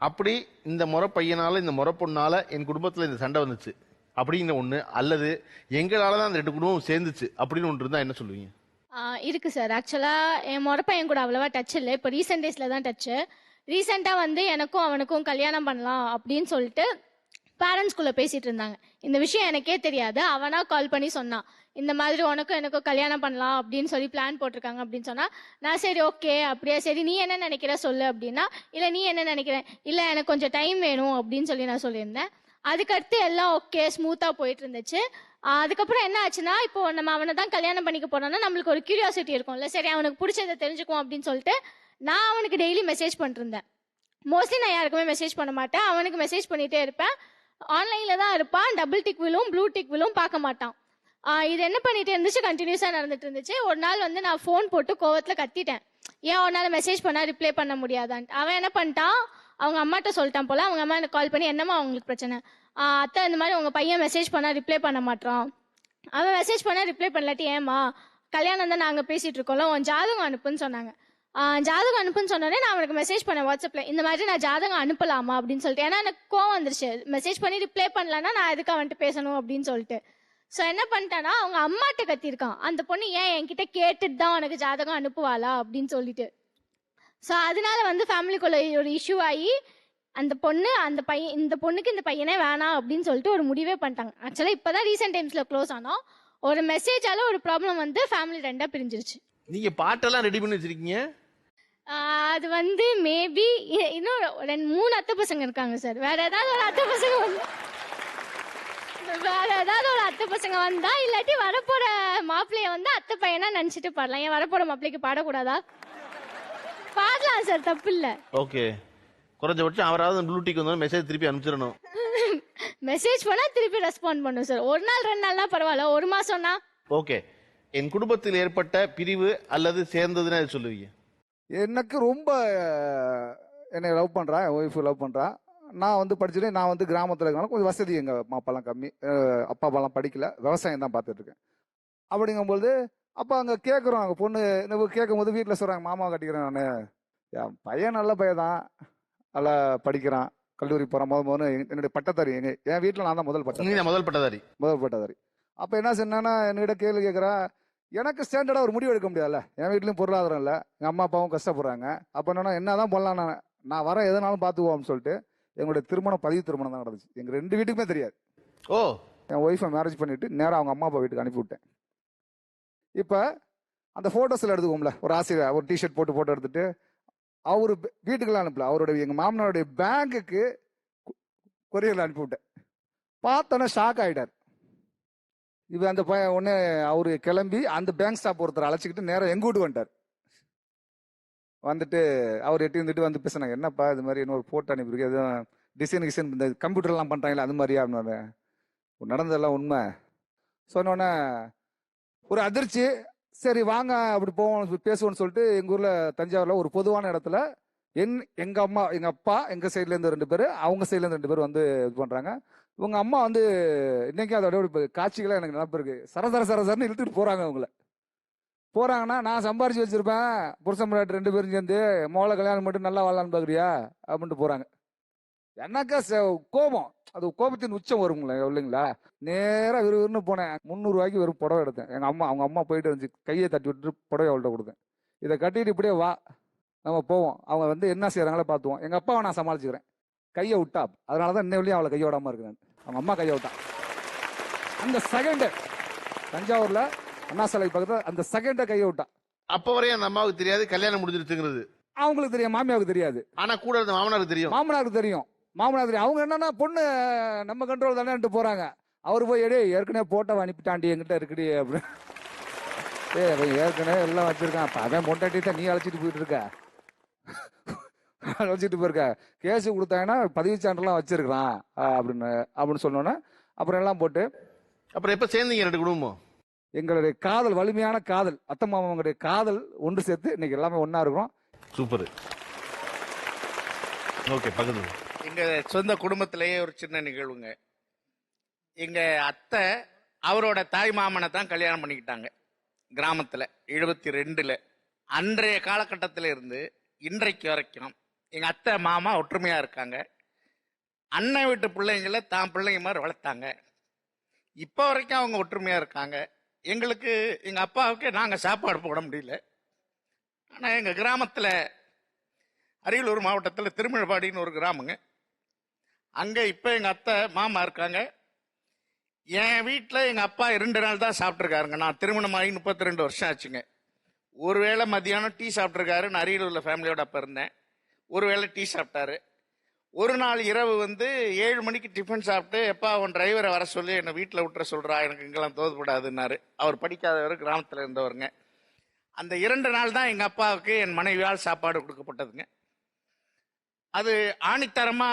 அப்படி இந்த முறை பையனால இந்த முறை பொண்ணால என் குடும்பத்துல இந்த சண்டை வந்துச்சு அப்படின்னு ஒண்ணு, அல்லது எங்களால தான் அந்த 2 குடும்பம் சேர்ந்துச்சு அப்படின்னு ஒன்று இருந்தா என்ன சொல்லுவீங்க? இருக்கு சார். ஆக்சுவலா என் முறை பையன் கூட அவ்வளவா டச் இல்லை. இப்போ ரீசெண்ட் டேஸ்ல தான் டச்சு. ரீசெண்டா வந்து எனக்கும் அவனுக்கும் கல்யாணம் பண்ணலாம் அப்படின்னு சொல்லிட்டு பேரண்ட்ஸ்குள்ள பேசிட்டு இருந்தாங்க. இந்த விஷயம் எனக்கே தெரியாது. அவனா கால் பண்ணி சொன்னான், இந்த மாதிரி உனக்கும் எனக்கும் கல்யாணம் பண்ணலாம் அப்படின்னு சொல்லி பிளான் போட்டிருக்காங்க அப்படின்னு சொன்னா, நான் சரி ஓகே அப்படியா, சரி நீ என்ன நினைக்கிற சொல்லு அப்படின்னா, இல்ல நீ என்ன நினைக்கிற, இல்ல எனக்கு கொஞ்சம் டைம் வேணும் அப்படின்னு சொல்லி நான் சொல்லியிருந்தேன். அதுக்கடுத்து எல்லாம் ஓகே ஸ்மூத்தா போயிட்டு இருந்துச்சு. அதுக்கப்புறம் என்ன ஆச்சுன்னா, இப்போ நம்ம அவனை தான் கல்யாணம் பண்ணிக்க போறோம்னா நம்மளுக்கு ஒரு கியூரியாசிட்டி இருக்கும்ல, சரி அவனுக்கு பிடிச்சதை தெரிஞ்சுக்குவோம் அப்படின்னு சொல்லிட்டு நான் அவனுக்கு டெய்லி மெசேஜ் பண்ணிட்டு இருந்தேன். மோஸ்ட்லி நான் யாருக்குமே மெசேஜ் பண்ண மாட்டேன், அவனுக்கு மெசேஜ் பண்ணிட்டே இருப்பேன். ஆன்லைன்ல தான் இருப்பான், டபுள் டிக் விலும் ப்ளூ டிக் விலும் பார்க்க மாட்டான். இது என்ன பண்ணிட்டு இருந்துச்சு, கண்டினியூஸா நடந்துட்டு இருந்துச்சு. ஒரு நாள் வந்து நான் ஃபோன் போட்டு கோவத்துல கத்திட்டேன், ஏன் ஒரு நாள் மெசேஜ் பண்ணா ரிப்ளை பண்ண முடியாதான்ட்டு. அவன் என்ன பண்ணிட்டான், அவங்க அம்மாட்ட சொல்லிட்டான் போல. அவங்க அம்மா எனக்கு கால் பண்ணி, என்னம்மா அவங்களுக்கு பிரச்சனை, அத்தை இந்த மாதிரி உங்க பையன் மெசேஜ் பண்ணா ரிப்ளை பண்ண மாட்டான், அவன் மெசேஜ் பண்ணா ரிப்ளை பண்ணலாட்டி ஏமா, கல்யாணம் தான் நாங்க பேசிட்டு இருக்கோம்ல, உன் ஜாதகம் அனுப்புன்னு சொன்னாங்க. ஜாதகம் அனுப்புன்னு சொன்னோடனே நான் அவனுக்கு மெசேஜ் பண்ணேன் வாட்ஸ்அப்ல, இந்த மாதிரி நான் ஜாதகம் அனுப்பலாமா அப்படின்னு சொல்லிட்டு. ஏன்னா எனக்கு கோவம் வந்துருச்சு, மெசேஜ் பண்ணி ரிப்ளை பண்ணலன்னா நான் எதுக்கு அவன்ட்டு பேசணும் அப்படின்னு சொல்லிட்டு. ஸோ என்ன பண்ணிட்டானா, அவங்க அம்மாட்ட கத்திருக்கான், அந்த பொண்ணு ஏன் என்கிட்ட கேட்டுட்டு தான் உனக்கு ஜாதகம் அனுப்புவாளா அப்படின்னு சொல்லிட்டு. ஸோ அதனால வந்து ஃபேமிலிக்குள்ள ஒரு இஷ்யூ ஆகி அந்த பொண்ணு அந்த பையன், இந்த பொண்ணுக்கு இந்த பையனே வேணாம் அப்படின்னு சொல்லிட்டு ஒரு முடிவே பண்ணிட்டாங்க. ஆக்சுவலா இப்பதான் ரீசெண்ட் டைம்ஸ்ல க்ளோஸ் ஆனோம். ஒரு மெசேஜால ஒரு ப்ராப்ளம் வந்து ஃபேமிலி 2 பிரிஞ்சிருச்சு. நீங்க பாட்டெல்லாம் ரெடி பண்ணி வச்சிருக்கீங்க? அது வந்து மேபி இன்னும் 2-3 அத்தை பசங்க இருக்காங்க சார். வேற ஏதாவது ஒரு அத்தை பசங்க வந்தா இல்லாட்டி வரப்போற மாப்பிள்ளைய வந்து அத்தை பையனா நினைச்சிட்டு பாடலாம். ஏன் வரப்போற மாப்பிள்ளைக்கு பாடக்கூடாதா? பாடலாம் சார், தப்பு இல்ல. ஓகே, குறைஞ்சபட்சம் அவராவது ப்ளூடிக் வந்து மெசேஜ் திருப்பி அனுப்பிச்சிடணும். மெசேஜ் பண்ணா திருப்பி ரெஸ்பாண்ட் பண்ணும் சார். 1 நாள் 2 நாள்னா பரவாயில்ல, 1 மாசம்னா ஓகே. என் குடும்பத்தில் ஏற்பட்ட பிரிவு அல்லது சேர்ந்ததுன்னு சொல்லுவீங்க? எனக்கு ரொம்ப என்னை லவ் பண்ணுறான், என் ஒய்ஃபு லவ் பண்ணுறான். நான் வந்து படிச்சுட்டு, நான் வந்து கிராமத்தில் இருக்கனால கொஞ்சம் வசதி, எங்கள் அப்பாலாம் கம்மி, அப்பா அப்பாலாம் படிக்கல, விவசாயம் தான் பார்த்துட்டு இருக்கேன். அப்படிங்கும்போது அப்போ அங்கே கேட்குறோம், அங்கே பொண்ணு கேட்கும் போது வீட்டில் சொல்கிறாங்க, மாமா கட்டிக்கிறேன் நான், என் பையன் நல்ல பையன் தான், நல்லா படிக்கிறான், கல்லூரி போகிறான், முதல்ல என்னுடைய பட்டதாரி, என் வீட்டில் நான் தான் முதல் பட்டதாரி. அப்போ என்ன சொன்னா, என்கிட்ட கேள்வி கேட்குறேன், எனக்கு ஸ்டாண்டர்டாக ஒரு முடிவு எடுக்க முடியாதுல்ல, என் வீட்லையும் பொருளாதாரம் இல்லை, எங்கள் அம்மா அப்பாவும் கஷ்டப்படுறாங்க. அப்போ என்னன்னா என்னதான் பண்ணலாம், நான் வரேன் எதனாலும் பார்த்துக்குவோம்னு சொல்லிட்டு எங்களுடைய பதிவு திருமணம் தான் நடந்துச்சு. எங்கள் 2 வீட்டுக்குமே தெரியாது. என் ஒய்ஃபை மேரேஜ் பண்ணிட்டு நேராக அவங்க அம்மா அப்பா வீட்டுக்கு அனுப்பி விட்டேன். இப்போ அந்த ஃபோட்டோஸில் எடுத்துக்கோம்ல, ஒரு ஆசிரியர் ஒரு டிஷர்ட் போட்டு ஃபோட்டோ எடுத்துட்டு அவரு வீட்டுக்கெல்லாம் அனுப்பல, அவருடைய எங்கள் மாமனாருடைய பேங்குக்கு கொரியரில் அனுப்பி விட்டேன். பார்த்தோன்னே ஷாக் ஆகிட்டார். இப்போ அந்த பையன் ஒன்று அவரு கிளம்பி அந்த பேங்க் ஸ்டாப் ஒருத்தர் அழைச்சிக்கிட்டு நேரம் எங்க வீட்டு வந்துட்டார். வந்துட்டு அவர் எட்டி வந்துட்டு வந்து பேசினாங்க, என்னப்பா இது மாதிரி இன்னொரு போட்டோ அனுப்பியிருக்கு, எதுவும் டிசைன் இந்த கம்ப்யூட்டர்லாம் பண்ணுறாங்களா அது மாதிரியா அப்படின்னு. நடந்ததெல்லாம் உண்மை சொன்னோன்னே ஒரு அதிர்ச்சி. சரி வாங்க அப்படி போவோம் பேசுவோம்னு சொல்லிட்டு எங்கள் ஊரில் தஞ்சாவூரில் ஒரு பொதுவான இடத்துல எங்கள் அம்மா, எங்கள் அப்பா, எங்கள் சைட்லேருந்து 2 பேர், அவங்க சைட்லேருந்து 2 பேர் வந்து இது பண்ணுறாங்க. இவங்க அம்மா வந்து இன்னைக்கு அதோட காட்சிகளை எனக்கு நினப்பு இருக்கு. சரசரன்னு இழுத்துட்டு போறாங்க. அவங்கள போறாங்கன்னா, நான் சம்பாரிச்சு வச்சிருப்பேன், புருஷன் முன்னாடி 2 பேரும் சேர்ந்து மோளை கல்யாணம் மட்டும் நல்லா வாழலான்னு பாக்குறியா அப்படின்ட்டு போறாங்க. என்னக்கா கோபம், அது கோபத்தின் உச்சம் வருங்களா இல்லைங்களா? நேரா விறுவிறுன்னு போனேன். 300 ரூபாய்க்கு வெறும் புடவை எடுத்தேன். அவங்க அம்மா போயிட்டு இருந்துச்சு, கையை தட்டி விட்டுட்டு புடவை அவள்கிட்ட கொடுத்தேன். இதை கட்டிட்டு இப்படியே வா நம்ம போவோம், அவங்க வந்து என்ன செய்யறாங்களோ பார்த்துவோம். எங்க அப்பாவை நான் சமாளிச்சுக்கிறேன். கையை விட்டா, அதனாலதான் இன்னும் வழியும் அவளை கையை விடாம இருக்கு. நான் அவங்க அம்மா கையை விட்டான். அந்த செகண்ட் தஞ்சாவூர்ல அண்ணா சிலை பக்கத்துல அந்த செகண்ட கையை விட்டான். அப்ப வரையும் அந்த அம்மாவுக்கு தெரியாது கல்யாணம் முடிஞ்சிருச்சுங்கிறது. அவங்களுக்கு தெரியும், மாமியாவுக்கு தெரியாது. ஆனா கூட இருந்த மாமனாருக்கு தெரியும். மாமனாருக்கு தெரியும். அவங்க என்னன்னா பொண்ணு நம்ம கண்ட்ரோல் தானே போறாங்க. அவரு போய் ஏற்கனவே போட்டோ அனுப்பிட்டாண்டி என்கிட்ட இருக்குடி அப்படின்னு. ஏற்கனவே எல்லாம் வச்சிருக்கான். அப்ப அவன் பொண்டாட்டி தான் நீ அழைச்சிட்டு போயிட்டு இருக்க, அழைச்சிட்டு போயிருக்க. கேஸ் கொடுத்தாங்கன்னா பதிவு சான்றெல்லாம் வச்சிருக்கான் அப்படின்னு சொன்னோன்னே அப்புறம் எல்லாம் போட்டு அப்புறம் எப்ப சேர்ந்தீங்க ரெண்டு குடும்பம்? எங்களுடைய காதல், வலிமையான காதல், அத்தை மாமாவுடைய காதல் ஒன்று சேர்த்து இன்னைக்கு எல்லாமே ஒண்ணா இருக்கிறோம். சூப்பர். ஓகே, பக்கத்துல எங்க சொந்த குடும்பத்திலேயே ஒரு சின்ன நிகழ்வுங்க. எங்க அத்தை அவரோட தாய் மாமனை தான் கல்யாணம் பண்ணிக்கிட்டாங்க கிராமத்துல 72ல. அன்றைய காலகட்டத்தில இருந்து இன்றைக்கு வரைக்கும் எங்க அத்தை மாமா ஒற்றுமையா இருக்காங்க. அண்ணன் வீட்டு பிள்ளைங்களை தான் பிள்ளைங்க மாதிரி வளர்த்தாங்க. இப்போ வரைக்கும் அவங்க ஒற்றுமையா இருக்காங்க. எங்களுக்கு எங்க அப்பாவுக்கு நாங்க சாப்பாடு போட முடியல. ஆனா எங்க கிராமத்துல அரியலூர் மாவட்டத்தில் திருமழபாடின்னு ஒரு கிராமங்க. அங்க இப்ப எங்க அத்தை மாமா இருக்காங்க. என் வீட்டில் எங்க அப்பா 2 நாள் தான் சாப்பிட்ருக்காருங்க. நான் திருமணமாகி 32 வருஷம் ஆச்சுங்க. ஒருவேளை மத்தியானம் டீ சாப்பிட்ருக்காரு. நான் அரியலூர்ல ஃபேமிலியோட அப்ப இருந்தேன். ஒருவேளை டீ சாப்பிட்டாரு. ஒரு நாள் இரவு 7 மணிக்கு டிஃபன் சாப்பிட்டு, எப்பா அவன் டிரைவரை வர சொல்லி என்னை வீட்டில் விட்டுற சொல்றா, எனக்கு இங்கெல்லாம் தோதுப்படாதுன்னாரு. அவர் படிக்காதவர், கிராமத்தில் இருந்தவருங்க. அந்த 2 நாள் தான் எங்க அப்பாவுக்கு என் மனைவியால் சாப்பாடு கொடுக்கப்பட்டதுங்க. அது ஆணித்தரமா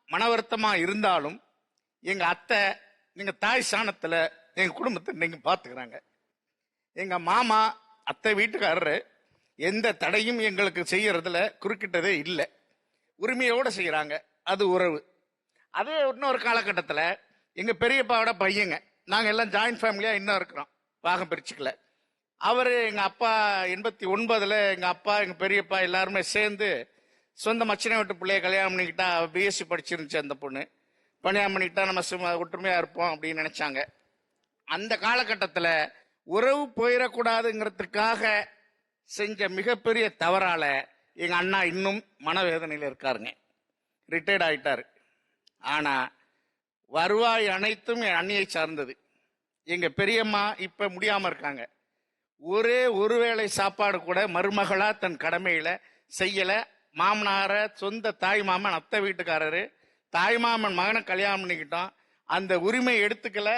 மன வருத்தமா இருந்தாலும் எங்க அத்தை எங்க தாய் சாணத்துல எங்க குடும்பத்தை நீங்க பாத்துக்கிறாங்க. எங்க மாமா அத்தை வீட்டுக்காரரு எந்த தடையும் எங்களுக்கு செய்யறதுல குறுக்கிட்டதே இல்லை. உரிமையோட செய்யறாங்க. அது உறவு. அதே இன்னொரு காலகட்டத்தில் எங்க பெரியப்பாவோட பையங்க, நாங்க எல்லாம் ஜாயிண்ட் ஃபேமிலியா இன்னும் இருக்கிறோம், பாகம் பிரிச்சுக்கல. அவரு எங்க அப்பா 89ல் எங்க அப்பா எங்க பெரியப்பா எல்லாருமே சேர்ந்து சொந்த மச்சினை வீட்டு பிள்ளைய கல்யாணம் பண்ணிக்கிட்டா, பிஎஸ்சி படிச்சிருந்துச்சு அந்த பொண்ணு. கல்யாணம் பண்ணிக்கிட்டா நம்ம சும்மா ஒற்றுமையா இருப்போம் அப்படின்னு நினைச்சாங்க. அந்த காலகட்டத்தில் உறவு போயிடக்கூடாதுங்கிறதுக்காக செஞ்ச மிகப்பெரிய தவறால எங்க அண்ணா இன்னும் மனவேதனையில் இருக்காருங்க. ரிட்டையர்ட் ஆயிட்டாரு. ஆனா வருவாய் அனைத்தும் என் அண்ணியை சார்ந்தது. எங்க பெரியம்மா இப்ப முடியாம இருக்காங்க. ஒரே ஒரு வேளை சாப்பாடு கூட மருமகளா தன் கடமையில செய்யல. மாமனார சொந்த தாய் மாமன் அத்தை வீட்டுக்காரரு தாய் மாமன் மகனை கல்யாணம் பண்ணிக்கிட்டோம். அந்த உரிமை எடுத்துக்கல.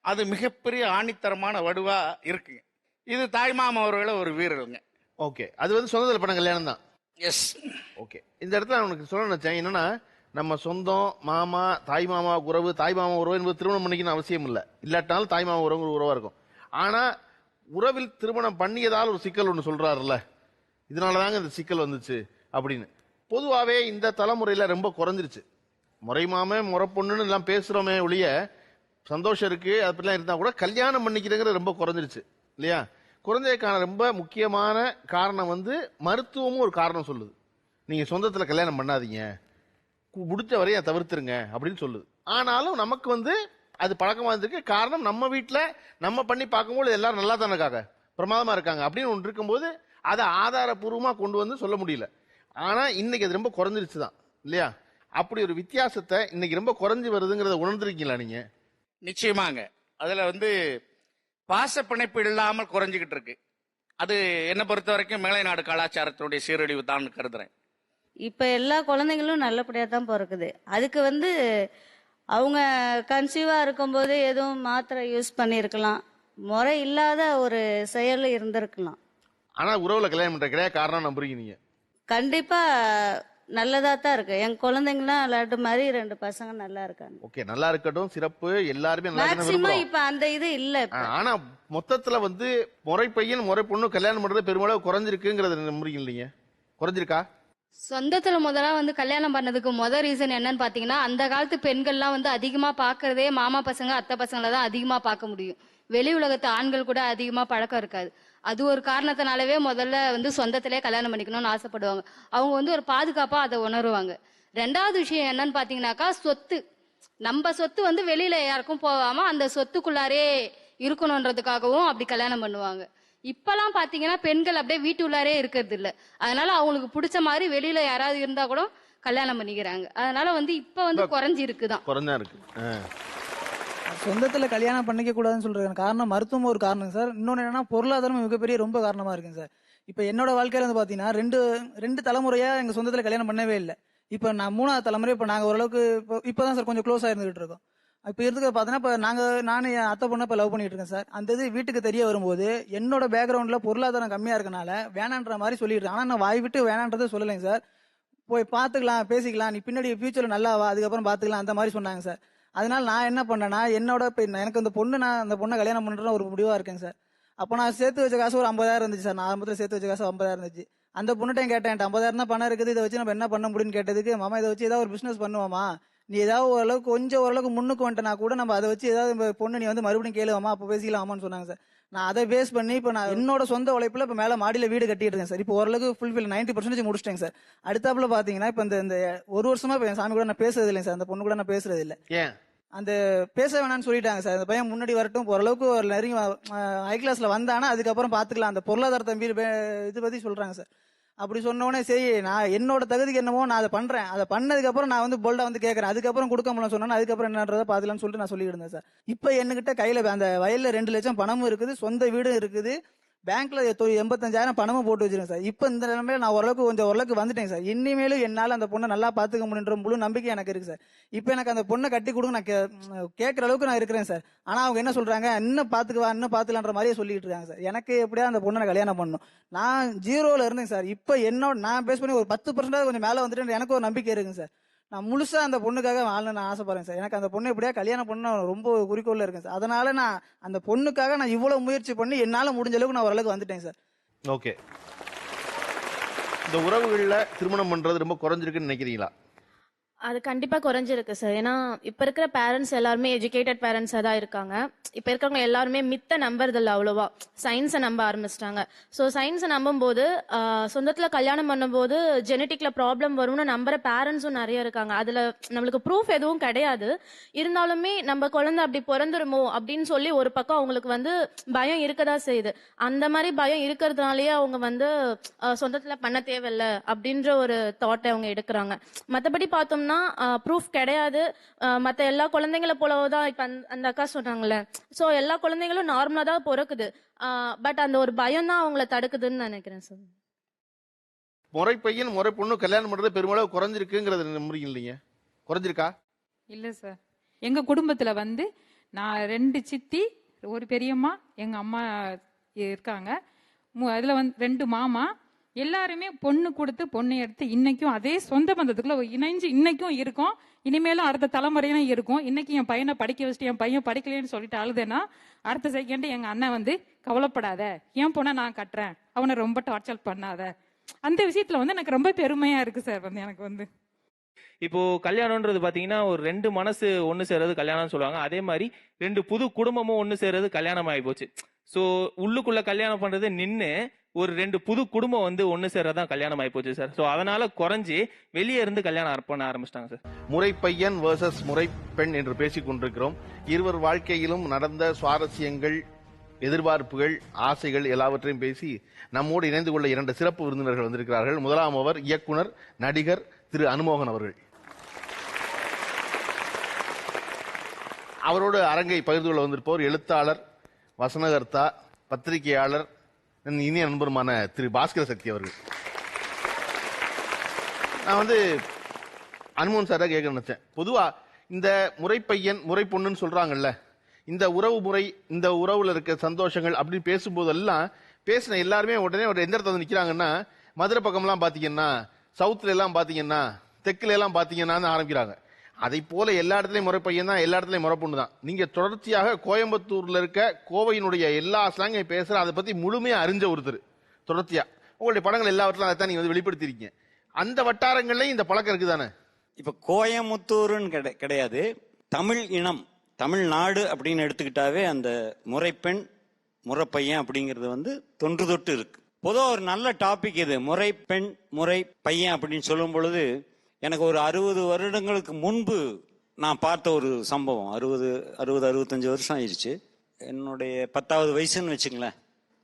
அது மிகப்பெரிய ஆணித்தரமான வடுவா இருக்குங்க. இது தாய் மாமா அவர்களை ஒரு வீரருங்க. ஓகே, அது சொந்தத்தில் பண்ண கல்யாணம் தான். எஸ். ஓகே, இந்த இடத்துல நான் உனக்கு சொல்ல நினைச்சேன். என்னன்னா, நம்ம சொந்தம், மாமா, தாய் மாமா உறவு, தாய் மாமா உறவு என்பது திருமணம் பண்ணிக்கணும் அவசியம் இல்லை. இல்லாட்டாலும் தாய் மாமா உறவு உறவா இருக்கும். ஆனா உறவில் திருமணம் பண்ணியதால் ஒரு சிக்கல் ஒன்று சொல்றாருல்ல, இதனாலதாங்க இந்த சிக்கல் வந்துச்சு அப்படின்னு. பொதுவாகவே இந்த தலைமுறையில ரொம்ப குறைஞ்சிருச்சு. முறை மாமே முறை பொண்ணுன்னு எல்லாம் பேசுறோமே ஒழிய சந்தோஷம் இருக்கு அப்படிலாம் இருந்தா கூட கல்யாணம் பண்ணிக்கிறதுங்கிறது ரொம்ப குறைஞ்சிருச்சு இல்லையா? குறைஞ்சதுக்கான ரொம்ப முக்கியமான காரணம் மருத்துவமும் ஒரு காரணம் சொல்லுது. நீங்க சொந்தத்துல கல்யாணம் பண்ணாதீங்க, முடிச்ச வரைய தவிர்த்துருங்க அப்படின்னு சொல்லுது. ஆனாலும் நமக்கு அது பழக்கமா இருந்திருக்கு. காரணம், நம்ம வீட்டுல நம்ம பண்ணி பார்க்கும்போது எல்லாரும் நல்லா தானே இருக்காங்க, பிரமாதமா இருக்காங்க அப்படின்னு ஒன்று இருக்கும்போது அதை ஆதாரபூர்வமா கொண்டு சொல்ல முடியல. ஆனா இன்னைக்கு அது ரொம்ப குறைஞ்சிருச்சு தான் இல்லையா? அப்படி ஒரு வித்தியாசத்தை இன்னைக்கு ரொம்ப குறைஞ்சி வருதுங்கிறத உணர்ந்திருக்கீங்களா நீங்க? நிச்சயமாங்க. அதுல பாச பிணைப்பு இல்லாமல் குறைஞ்சிக்கிட்டு இருக்கு. அது என்னை பொறுத்த வரைக்கும் மேலை நாடு கலாச்சாரத்தினுடைய சீரழிவு தான் கருதுறேன். இப்ப எல்லா குழந்தைங்களும் நல்லபடியா தான் பிறக்குது. அதுக்கு அவங்க கன்சீவா இருக்கும்போது எதுவும் மாத்திரை யூஸ் பண்ணியிருக்கலாம், முறை இல்லாத ஒரு செயல் இருந்திருக்கலாம். ஆனா உறவுல கல்யாணம் பண்ற கிடையாது காரணம் நம்புறீங்க நீங்க? கண்டிப்பா நல்லதா தான் இருக்கு. என் குழந்தைங்களாம் லட்டு மாதிரி 2 பசங்க நல்லா இருக்காங்க. ஓகே, நல்லா இருக்கட்டும், சிறப்பு. எல்லாருமே நல்லா மேக்சிமம் இப்ப அந்த இது இல்ல. ஆனா மொத்தத்துல முறை பையன் முறை பொண்ணு கல்யாணம் பண்றது பெருமளவு குறைஞ்சிருக்குங்கிறத நம்புறீங்க இல்லைங்க? குறைஞ்சிருக்கா? சொந்தத்துல முதல்ல கல்யாணம் பண்ணதுக்கு ரீசன் என்னன்னு பாத்தீங்கன்னா, அந்த காலத்து பெண்கள்லாம் அதிகமா பாக்குறதே மாமா பசங்க அத்தை பசங்களை தான் அதிகமா பார்க்க முடியும். வெளி உலகத்து ஆண்கள் கூட அதிகமா பழக்கம் இருக்காது. அது ஒரு காரணத்தினாலவே முதல்ல சொந்தத்திலே கல்யாணம் பண்ணிக்கணும்னு ஆசைப்படுவாங்க. அவங்க ஒரு பாதுகாப்பா அதை உணருவாங்க. 2வது விஷயம் என்னன்னு பாத்தீங்கன்னாக்கா, சொத்து. நம்ம சொத்து வெளியில யாருக்கும் போகாம அந்த சொத்துக்குள்ளாரே இருக்கணும்ன்றதுக்காகவும் அப்படி கல்யாணம் பண்ணுவாங்க. இப்பெல்லாம் பாத்தீங்கன்னா பெண்கள் அப்படியே வீட்டுள்ளாரே இருக்கிறது இல்ல. அதனால அவங்களுக்கு பிடிச்ச மாதிரி வெளியில யாராவது இருந்தா கூட கல்யாணம் பண்ணிக்கிறாங்க. அதனால இப்ப குறைஞ்சி இருக்குதான். குறைஞ்சா இருக்கு. சொந்தத்துல கல்யாணம் பண்ணிக்க கூடாதுன்னு சொல்றதுக்கு காரணம் மருத்துவம் ஒரு காரணம் சார். இன்னொன்னு என்னன்னா பொருளாதாரம் மிகப்பெரிய ரொம்ப காரணமா இருக்குங்க சார். இப்ப என்னோட வாழ்க்கையில பாத்தீங்கன்னா ரெண்டு தலைமுறையா எங்க சொந்தத்துல கல்யாணம் பண்ணவே இல்லை. இப்ப நான் 3வது தலைமுறை. இப்ப நாங்க ஓரளவுக்கு இப்பதான் சார் கொஞ்சம் க்ளோஸா இருந்துகிட்டு இருக்கோம். இப்ப இருக்க பாத்தீங்கன்னா இப்ப நானும் என் அத்தை பொண்ணை இப்ப லவ் பண்ணிட்டு இருக்கேன் சார். அந்த இது வீட்டுக்கு தெரிய வரும்போது என்னோட பேக்ரவுண்ட்ல பொருளாதாரம் கம்மியா இருக்கனால வேணான்ற மாதிரி சொல்லிடுறேன். ஆனா நான் வாய் விட்டு வேணான்றதை சொல்லலைங்க சார். போய் பாத்துக்கலாம், பேசிக்கலாம், நீ பின்னாடி ஃபியூச்சர்ல நல்லா வா, அதுக்கப்புறம் பாத்துக்கலாம் அந்த மாதிரி சொன்னாங்க சார். அதனால நான் என்ன பண்ணேன்னா என்னோட இப்போ எனக்கு அந்த பொண்ணு நான் அந்த பொண்ணை கல்யாணம் பண்ணுறேன்னு ஒரு முடிவாக இருக்கேங்க சார். அப்போ நான் சேர்த்து வச்ச காசு ஒரு 50,000 இருந்துச்சு சார். நான் ஆரம்பத்தில் சேர்த்து வச்ச காசு 50,000 இருந்துச்சு. அந்த பொண்ணுகிட்ட கேட்டேன், 50,000 தான் பணம் இருக்குது, இதை வச்சு நம்ம என்ன பண்ண முடியும்னு கேட்டதுக்கு, மாமா இதை வச்சு ஏதாவது ஒரு பிசினஸ் பண்ணுவோமா, நீ ஏதாவது ஓரளவுக்கு கொஞ்சம் ஓரளவுக்கு முன்னுக்கு வந்துட்டனா கூட நம்ம அதை வச்சு ஏதாவது பொண்ணு நீ வந்து மறுபடியும் கேளுவாமா, அப்போ பேசிக்கலாமான்னு சொன்னாங்க சார். நான் அதை பேஸ் பண்ணி இப்போ நான் என்னோட சொந்த உழைப்புல இப்போ மேலே மாடியில் வீடு கட்டிட்டு இருக்கேன் சார். இப்போ ஓரளவுக்கு ஃபுல்ஃபில் 90% முடிச்சிட்டேங்க சார். அடுத்தாப்புல பார்த்தீங்கன்னா இப்போ இந்த ஒரு வருஷமா இப்போ என் சாமி கூட நான் பேசுறது இல்லைங்க சார். அந்த பொண்ணு கூட நான் பேசுறது இல்லை. ஏன் அந்த பேச வேணாம்னு சொல்லிட்டாங்க சார். அந்த பையன் முன்னாடி வரட்டும், ஓரளவுக்கு ஒரு நெருங்கி ஹை கிளாஸ்ல வந்தானா அதுக்கப்புறம் பார்த்துக்கலாம், அந்த பொருளாதார தம்பி இது பத்தி சொல்றாங்க சார். அப்படி சொன்னோடனே சரி நான் என்னோட தகுதிக்கு என்னமோ நான் அதை பண்றேன், அதை பண்ணதுக்கப்புறம் நான் வந்து போல்டா வந்து கேட்கறேன், அதுக்கப்புறம் கொடுக்க முடியல சொன்னா அதுக்கப்புறம் என்னன்றதை பாத்துலாம்னு சொல்லிட்டு நான் சொல்லிட்டு இருந்தேன் சார். இப்போ என்கிட்ட கையில அந்த வயல்ல 2 லட்சம் பணமும் இருக்குது, சொந்த வீடும் இருக்குது, பேங்க்ல 85,000 பணமும் போட்டு வச்சிருக்கேன் சார். இப்போ இந்த நிலைமையில நான் ஓரளவுக்கு வந்துட்டேன் சார். இனிமேலும் என்னால் அந்த பொண்ணை நல்லா பாத்துக்க முடியுன்ற முழு நம்பிக்கை எனக்கு இருக்கு சார். இப்போ எனக்கு அந்த பொண்ணை கட்டி கொடுங்க நான் கேட்கற அளவுக்கு நான் இருக்கிறேன் சார். ஆனா அவங்க என்ன சொல்றாங்க, இன்னும் பாத்துக்குவா இன்னும் பாத்துக்கலான்ற மாதிரியே சொல்லிட்டு இருக்காங்க சார். எனக்கு எப்படியா அந்த பொண்ணை கல்யாணம் பண்ணணும், நான் 0ல இருந்தேன் சார். இப்போ என்னோட நான் பேஸ் பண்ணி ஒரு 10% கொஞ்சம் மேல வந்துட்டு எனக்கு ஒரு நம்பிக்கை இருக்குங்க சார். நான் முழுசா அந்த பொண்ணுக்காக வாழணும்னு நான் ஆசைப்படுறேன் சார். எனக்கு அந்த பொண்ணு எப்படியா கல்யாணம் பண்ண ரொம்ப குறிக்கோள்ல இருக்கேன் சார். அதனால நான் அந்த பொண்ணுக்காக நான் இவ்வளவு முயற்சி பண்ணி என்னால முடிஞ்ச அளவுக்கு நான் ஓரளவுக்கு வந்துட்டேன் சார். ஓகே, இந்த உறவுகள்ல திருமணம் பண்றது ரொம்ப குறைஞ்சிருக்குன்னு நினைக்கிறீங்களா? அது கண்டிப்பா குறைஞ்சிருக்கு சார். ஏன்னா இப்ப இருக்கிற பேரண்ட்ஸ் எல்லாருமே எஜுகேட்டட் பேரண்ட்ஸா தான் இருக்காங்க. இப்ப இருக்கிறவங்க எல்லாருமே மித்த நம்புறதில்ல, அவ்வளவா சயின்ஸை நம்ப ஆரம்பிச்சிட்டாங்க. ஸோ சயின்ஸை நம்பும் போது சொந்தத்துல கல்யாணம் பண்ணும்போது ஜெனட்டிக்ல ப்ராப்ளம் வரும்னு நம்புற பேரண்ட்ஸும் நிறைய இருக்காங்க. அதுல நம்மளுக்கு ப்ரூஃப் எதுவும் கிடையாது. இருந்தாலுமே நம்ம குழந்தை அப்படி பிறந்துருமோ அப்படின்னு சொல்லி ஒரு பக்கம் அவங்களுக்கு வந்து பயம் இருக்கதான் செய்யுது. அந்த மாதிரி பயம் இருக்கிறதுனாலயே அவங்க வந்து சொந்தத்துல பண்ண தேவையில்ல அப்படின்ற ஒரு தாட்டை அவங்க எடுக்கிறாங்க. மற்றபடி பார்த்தோம்னா ப்ரூஃப் கிடையாது. மற்ற எல்லா குழந்தைங்களை போலதான் இப்ப அந்த அக்கா சொன்னாங்கல்ல, சோ எல்லா குழந்தைங்களும் நார்மலா தான் பிறக்குது. பட் அந்த ஒரு பயம் தான் அவங்கள தடுக்குதுன்னு நினைக்கிறேன் சார். முறை பையன் முறை பொண்ணு கல்யாணம் பண்றது பெருமளவு குறைஞ்சிருக்குங்கிறது நம்புறீங்க இல்லைங்க? குறைஞ்சிருக்கா? இல்ல சார், எங்க குடும்பத்துல வந்து நான் 2 சித்தி, ஒரு பெரியம்மா, எங்க அம்மா இருக்காங்க. அதுல வந்து 2 மாமா, எல்லாருமே பொண்ணு கொடுத்து பொண்ணு எடுத்து இன்னைக்கும் அதே சொந்த பந்தத்துக்குள்ள இணைஞ்சு இன்னைக்கும் இருக்கும். இனிமேலும் அடுத்த தலைமுறையும் இருக்கும். இன்னைக்கு என் பையனை படிக்க வச்சுட்டு என் பையன் படிக்கலன்னு சொல்லிட்டு அழுதுன்னா அடுத்த செகண்ட் எங்க அண்ணன் வந்து கவலைப்படாத, என் பொண்ணை நான் கட்டுறேன், அவனை ரொம்ப டார்ச்சர் பண்ணாத. அந்த விஷயத்துல வந்து எனக்கு ரொம்ப பெருமையா இருக்கு சார். வந்து எனக்கு வந்து இப்போ கல்யாணம்ன்றது பாத்தீங்கன்னா ஒரு 2 மனசு ஒண்ணு சேர்றது கல்யாணம்னு சொல்லுவாங்க. அதே மாதிரி 2 புது குடும்பமும் ஒண்ணு சேர்றது கல்யாணம் ஆகி போச்சு. சோ உள்ளுக்குள்ள கல்யாணம் பண்றது நின்னு ஒரு 2 புது குடும்பம் வந்து ஒண்ணு சேர்றதான் கல்யாணம் ஆகி போச்சு சார். சோ அதனால குறைஞ்சி வெளியே இருந்து கல்யாணம் பண்ண ஆரம்பிச்சிட்டாங்க சார். முறை பையன் வர்சஸ் முறை பெண் என்று பேசிக் கொண்டிருக்கிறோம். இருவர் வாழ்க்கையிலும் நடந்த சுவாரஸ்யங்கள், எதிர்பார்ப்புகள், ஆசைகள் எல்லாவற்றையும் பேசி நம்மோடு இணைந்து கொள்ள 2 சிறப்பு விருந்தினர்கள் வந்திருக்கிறார்கள். முதலாம் அவர் இயக்குனர் நடிகர் திரு அனுமோகன் அவர்கள். அவரோடு அரங்கை பகிர்ந்து கொள்ள வந்திருப்பவர் எழுத்தாளர், வசனகர்த்தா, பத்திரிகையாளர், இனிய நண்பருமான திரு பாஸ்கர சக்தி அவர்கள். நான் வந்து அனுமோகன் சாரா கேட்க நினைச்சேன், பொதுவா இந்த முறை பையன் முறை பொண்ணுன்னு சொல்றாங்கல்ல, இந்த உறவு முறை, இந்த உறவுல இருக்க சந்தோஷங்கள் அப்படின்னு பேசும்போதெல்லாம் பேசின எல்லாருமே உடனே ஒரு எந்த இடத்துல வந்து நிக்கிறாங்கன்னா, மதுரை பக்கம்லாம் பாத்தீங்கன்னா, சவுத்துல எல்லாம் பாத்தீங்கன்னா, தெற்குல எல்லாம் பாத்தீங்கன்னா ஆரம்பிக்கிறாங்க. அதை போல எல்லா இடத்துலயும் முறை பையன் தான், எல்லா இடத்துலயும் முறை பொண்ணு தான். நீங்க தொடர்ச்சியாக கோயம்புத்தூர்ல இருக்க கோவையினுடைய எல்லா ஸ்லாங்கையும் பேசுற, அதை பத்தி முழுமையா அறிஞ்ச ஒருத்தர் தொடர்ச்சியா உங்களுடைய படங்கள் எல்லாவற்றிலும் அதை தான் நீங்க வந்து வெளிப்படுத்திருக்கீங்க. அந்த வட்டாரங்கள்லயும் இந்த பழக்கம் இருக்குதானே? இப்ப கோயமுத்தூருன்னு கிடையாது, தமிழ் இனம், தமிழ்நாடு அப்படின்னு எடுத்துக்கிட்டாவே அந்த முறைப்பெண் முறைப்பையன் அப்படிங்கிறது வந்து தொன்று தொட்டு இருக்கு. பொதுவாக ஒரு நல்ல டாபிக் இது, முறை பெண் முறை பையன் அப்படின்னு சொல்லும் பொழுது எனக்கு ஒரு 60 வருடங்களுக்கு முன்பு நான் பார்த்த ஒரு சம்பவம். 65 வருஷம் ஆயிடுச்சு. என்னுடைய 10வது வயசுன்னு வச்சுங்களேன்,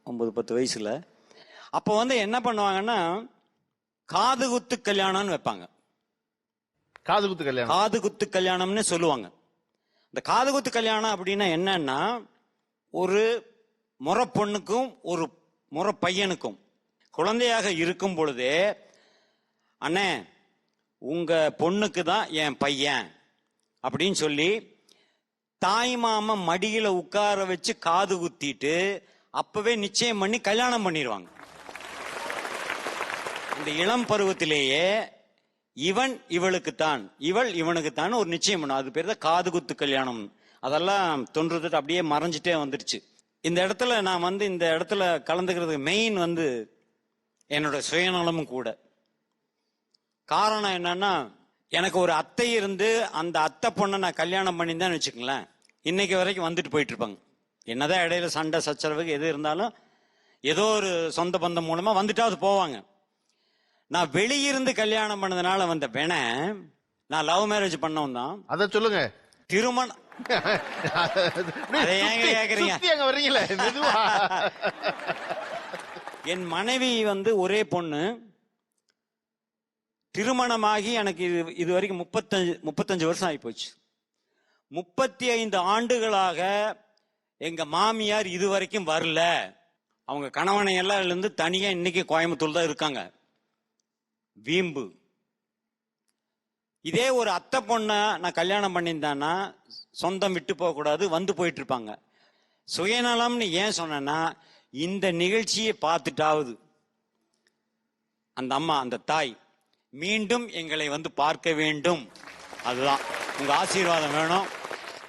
9-10 வயசுல. அப்போ வந்து என்ன பண்ணுவாங்கன்னா, காது குத்து கல்யாணம்னு வைப்பாங்க. காது குத்து கல்யாணம், காது குத்து கல்யாணம்னு சொல்லுவாங்க. இந்த காது குத்து கல்யாணம் அப்படின்னா என்னன்னா, ஒரு முறை பொண்ணுக்கும் ஒரு முறை பையனுக்கும் குழந்தையாக இருக்கும் பொழுதே, அண்ணே உங்க பொண்ணுக்கு தான் என் பையன் அப்படின்னு சொல்லி தாய் மாமா மடியில உட்கார வச்சு காது குத்திட்டு அப்பவே நிச்சயம் பண்ணி கல்யாணம் பண்ணிடுவாங்க. இந்த இளம் பருவத்திலேயே இவன் இவளுக்குத்தான், இவள் இவனுக்குத்தான் ஒரு நிச்சயம் பண்ணும். அது பேர் தான் காது குத்து கல்யாணம். அதெல்லாம் தொன்றுட்டு அப்படியே மறைஞ்சிட்டே வந்துடுச்சு. இந்த இடத்துல நான் வந்து இந்த இடத்துல கலந்துக்கிறதுக்கு மெயின் வந்து என்னோட சுயநலமும் கூட. காரணம் என்னன்னா, எனக்கு ஒரு அத்தை இருந்து அந்த அத்தை பொண்ணை நான் கல்யாணம் பண்ணியிருந்தேன்னு வச்சுக்கங்களேன், இன்னைக்கு வரைக்கும் வந்துட்டு போயிட்டு இருப்பாங்க. என்னதான் இடையில சண்டை சச்சரவுக்கு எது இருந்தாலும் ஏதோ ஒரு சொந்த பந்தம் மூலமா வந்துட்டாவது போவாங்க. நான் வெளியிருந்து கல்யாணம் பண்ணதுனால வந்த பெண, நான் லவ் மேரேஜ் பண்ணவும் தான். அத சொல்லுங்க. திருமணம் அதை ஏங்க கேக்குறீங்க? என் மனைவி வந்து ஒரே பொண்ணு. திருமணமாகி எனக்கு இது வரைக்கும் 35 வருஷம் ஆகி போச்சு. 35 ஆண்டுகளாக எங்க மாமியார் இது வரைக்கும் வரல. அவங்க கணவனை எல்லாம் இருந்து தனியா இன்னைக்கு கோயம்புத்தூர் தான் இருக்காங்க. வீம்பு. இதே ஒரு அத்தை பொண்ண நான் கல்யாணம் பண்ணியிருந்தான்னா சொந்தம் விட்டு போக கூடாது, வந்து போயிட்டு இருப்பாங்க. சுயநலம்னு ஏன் சொன்னா, இந்த நிகழ்ச்சியை பார்த்துட்டாவது அந்த அம்மா அந்த தாய் மீண்டும் எங்களை வந்து பார்க்க வேண்டும். அதுதான் உங்க ஆசீர்வாதம் வேணும்.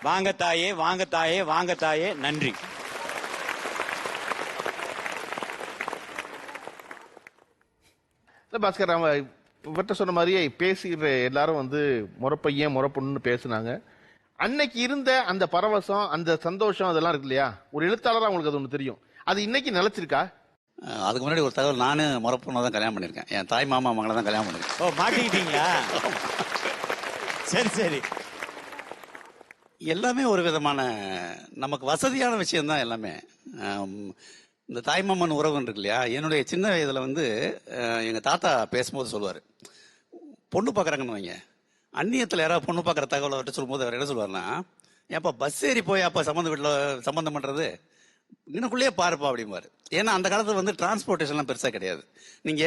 வாங்க தாயே, வாங்க தாயே, வாங்க தாயே. நன்றி. பாஸ்கர், இவர்கிட்ட சொன்ன மாதிரியே பேசுகிற எல்லாரும் வந்து முறப்பையன் முறப்பொண்ணு பேசுனாங்க. அன்னைக்கு இருந்த அந்த பரவசம், அந்த சந்தோஷம், அதெல்லாம் இருக்கு இல்லையா? ஒரு எழுத்தாளராக உங்களுக்கு அது ஒன்று தெரியும். அது இன்னைக்கு நிலைச்சிருக்கா? அதுக்கு முன்னாடி ஒரு தகவல், நானு முறப்பொண்ணை தான் கல்யாணம் பண்ணியிருக்கேன். என் தாய் மாமா மகளை தான் கல்யாணம் பண்ணிருக்கேன். ஓ, மாட்டிக்கிட்டீங்களா? சரி சரி. எல்லாமே ஒரு விதமான நமக்கு வசதியான விஷயம் தான் எல்லாமே. இந்த தாய்மாமன் உறவுன்னு இருக்கு இல்லையா? என்னுடைய சின்ன வயதுல வந்து எங்க தாத்தா பேசும்போது சொல்லுவாரு, பொண்ணு பாக்குறாங்கன்னு வைங்க, அந்நியத்துல யாராவது பொண்ணு பாக்குற தகவலை அவர்கிட்ட சொல்லும்போது அவர் என்ன சொல்லுவாருன்னா, ஏப்பா பஸ் ஏறி போய் அப்பா சம்பந்தம் பண்றது, இன்னுக்குள்ளேயே பாருப்பா அப்படிம்பாரு. ஏன்னா அந்த காலத்துல வந்து டிரான்ஸ்போர்டேஷன்லாம் பெருசா கிடையாது. நீங்க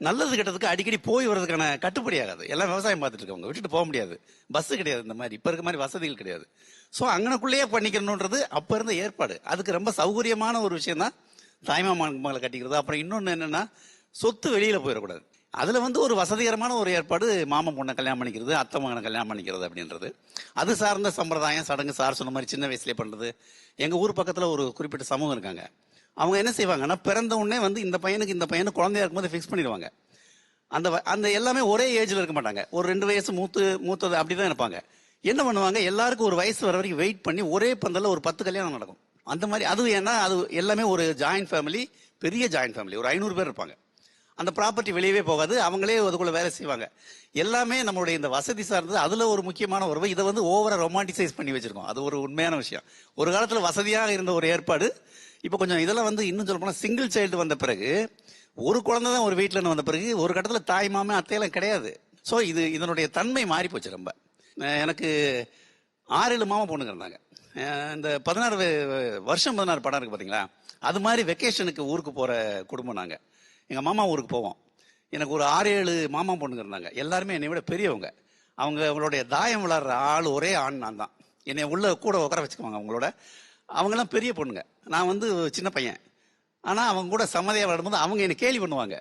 நல்லது கெட்டதுக்கு அடிக்கடி போய் வர்றதுக்கான கட்டுப்படி ஆகாது. எல்லாம் விவசாயம் பார்த்துட்டு இருக்கவங்க, விட்டுட்டு போக முடியாது. பஸ் கிடையாது, இந்த மாதிரி இப்ப இருக்க மாதிரி வசதிகள் கிடையாது. ஸோ அங்கனக்குள்ளேயே பண்ணிக்கணுன்றது அப்ப இருந்த ஏற்பாடு. அதுக்கு ரொம்ப சௌகரியமான ஒரு விஷயம் தான் தாய்மாமங்களை கட்டிக்கிறது. அப்புறம் இன்னொன்னு என்னன்னா, சொத்து வெளியில போயிடக்கூடாது. அதுல வந்து ஒரு வசதிகரமான ஒரு ஏற்பாடு மாமன் பொண்ணை கல்யாணம் பண்ணிக்கிறது, அத்தை மகனை கல்யாணம் பண்ணிக்கிறது அப்படின்றது. அது சார்ந்த சம்பிரதாயம் சடங்கு சார் சொன்ன மாதிரி சின்ன வயசுலேயே பண்றது. எங்க ஊர் பக்கத்துல ஒரு குறிப்பிட்ட சமூகம் இருக்காங்க. அவங்க என்ன செய்வாங்கன்னா, பிறந்த உடனே வந்து இந்த பையனுக்கு குழந்தையா இருக்கும்போது ஃபிக்ஸ் பண்ணிடுவாங்க. அந்த எல்லாமே ஒரே ஏஜ்ல இருக்க மாட்டாங்க. ஒரு 2 வயசு மூத்தது அப்படிதான் இருப்பாங்க. என்ன பண்ணுவாங்க, எல்லாருக்கும் ஒரு வயசு வர வரைக்கும் வெயிட் பண்ணி ஒரே பந்தல்ல ஒரு 10 கல்யாணம் நடக்கும். அந்த மாதிரி அது ஏன்னா அது எல்லாமே ஒரு ஜாயிண்ட் ஃபேமிலி, பெரிய ஜாயிண்ட் ஃபேமிலி, ஒரு 500 பேர் இருப்பாங்க. அந்த ப்ராப்பர்ட்டி வெளியவே போகாது, அவங்களே அதுக்குள்ள வேலை செய்வாங்க. எல்லாமே நம்மளுடைய இந்த வசதி சார்ந்தது. அதுல ஒரு முக்கியமான உறவு இதை வந்து ஓவரா ரொமான்டிசைஸ் பண்ணி வச்சிருக்கோம். அது ஒரு உண்மையான விஷயம். ஒரு காலத்துல வசதியாக இருந்த ஒரு ஏற்பாடு இப்ப கொஞ்சம் இதெல்லாம் வந்து இன்னும் சொல்ல போனா சிங்கிள் சைல்டு வந்த பிறகு, ஒரு குழந்தை தான் ஒரு வீட்டுல வந்த பிறகு ஒரு கட்டத்துல தாய் மாமே அத்தையெல்லாம் கிடையாது. ஸோ இதனுடைய தன்மை மாறி போச்சு ரொம்ப. எனக்கு 6-7 மாமா பொண்ணுங்க இருந்தாங்க. இந்த 16 படம் இருக்கு பாத்தீங்களா, அது மாதிரி வெக்கேஷனுக்கு ஊருக்கு போற குடும்பம் நாங்க. எங்க மாமா ஊருக்கு போவோம். எனக்கு ஒரு 6-7 மாமா பொண்ணுங்க இருந்தாங்க. எல்லாருமே என்னை விட பெரியவங்க. அவங்களுடைய தாயம் விளாடுற ஆள் ஒரே ஆண் நான் தான். என்னை உள்ள கூட உட்கார வச்சுக்குவாங்க அவங்களோட. அவங்கெல்லாம் பெரிய பொண்ணுங்க, நான் வந்து சின்ன பையன். ஆனா அவங்க கூட சம்மதியா விளையாடும்போது அவங்க என்னை கேலி பண்ணுவாங்க.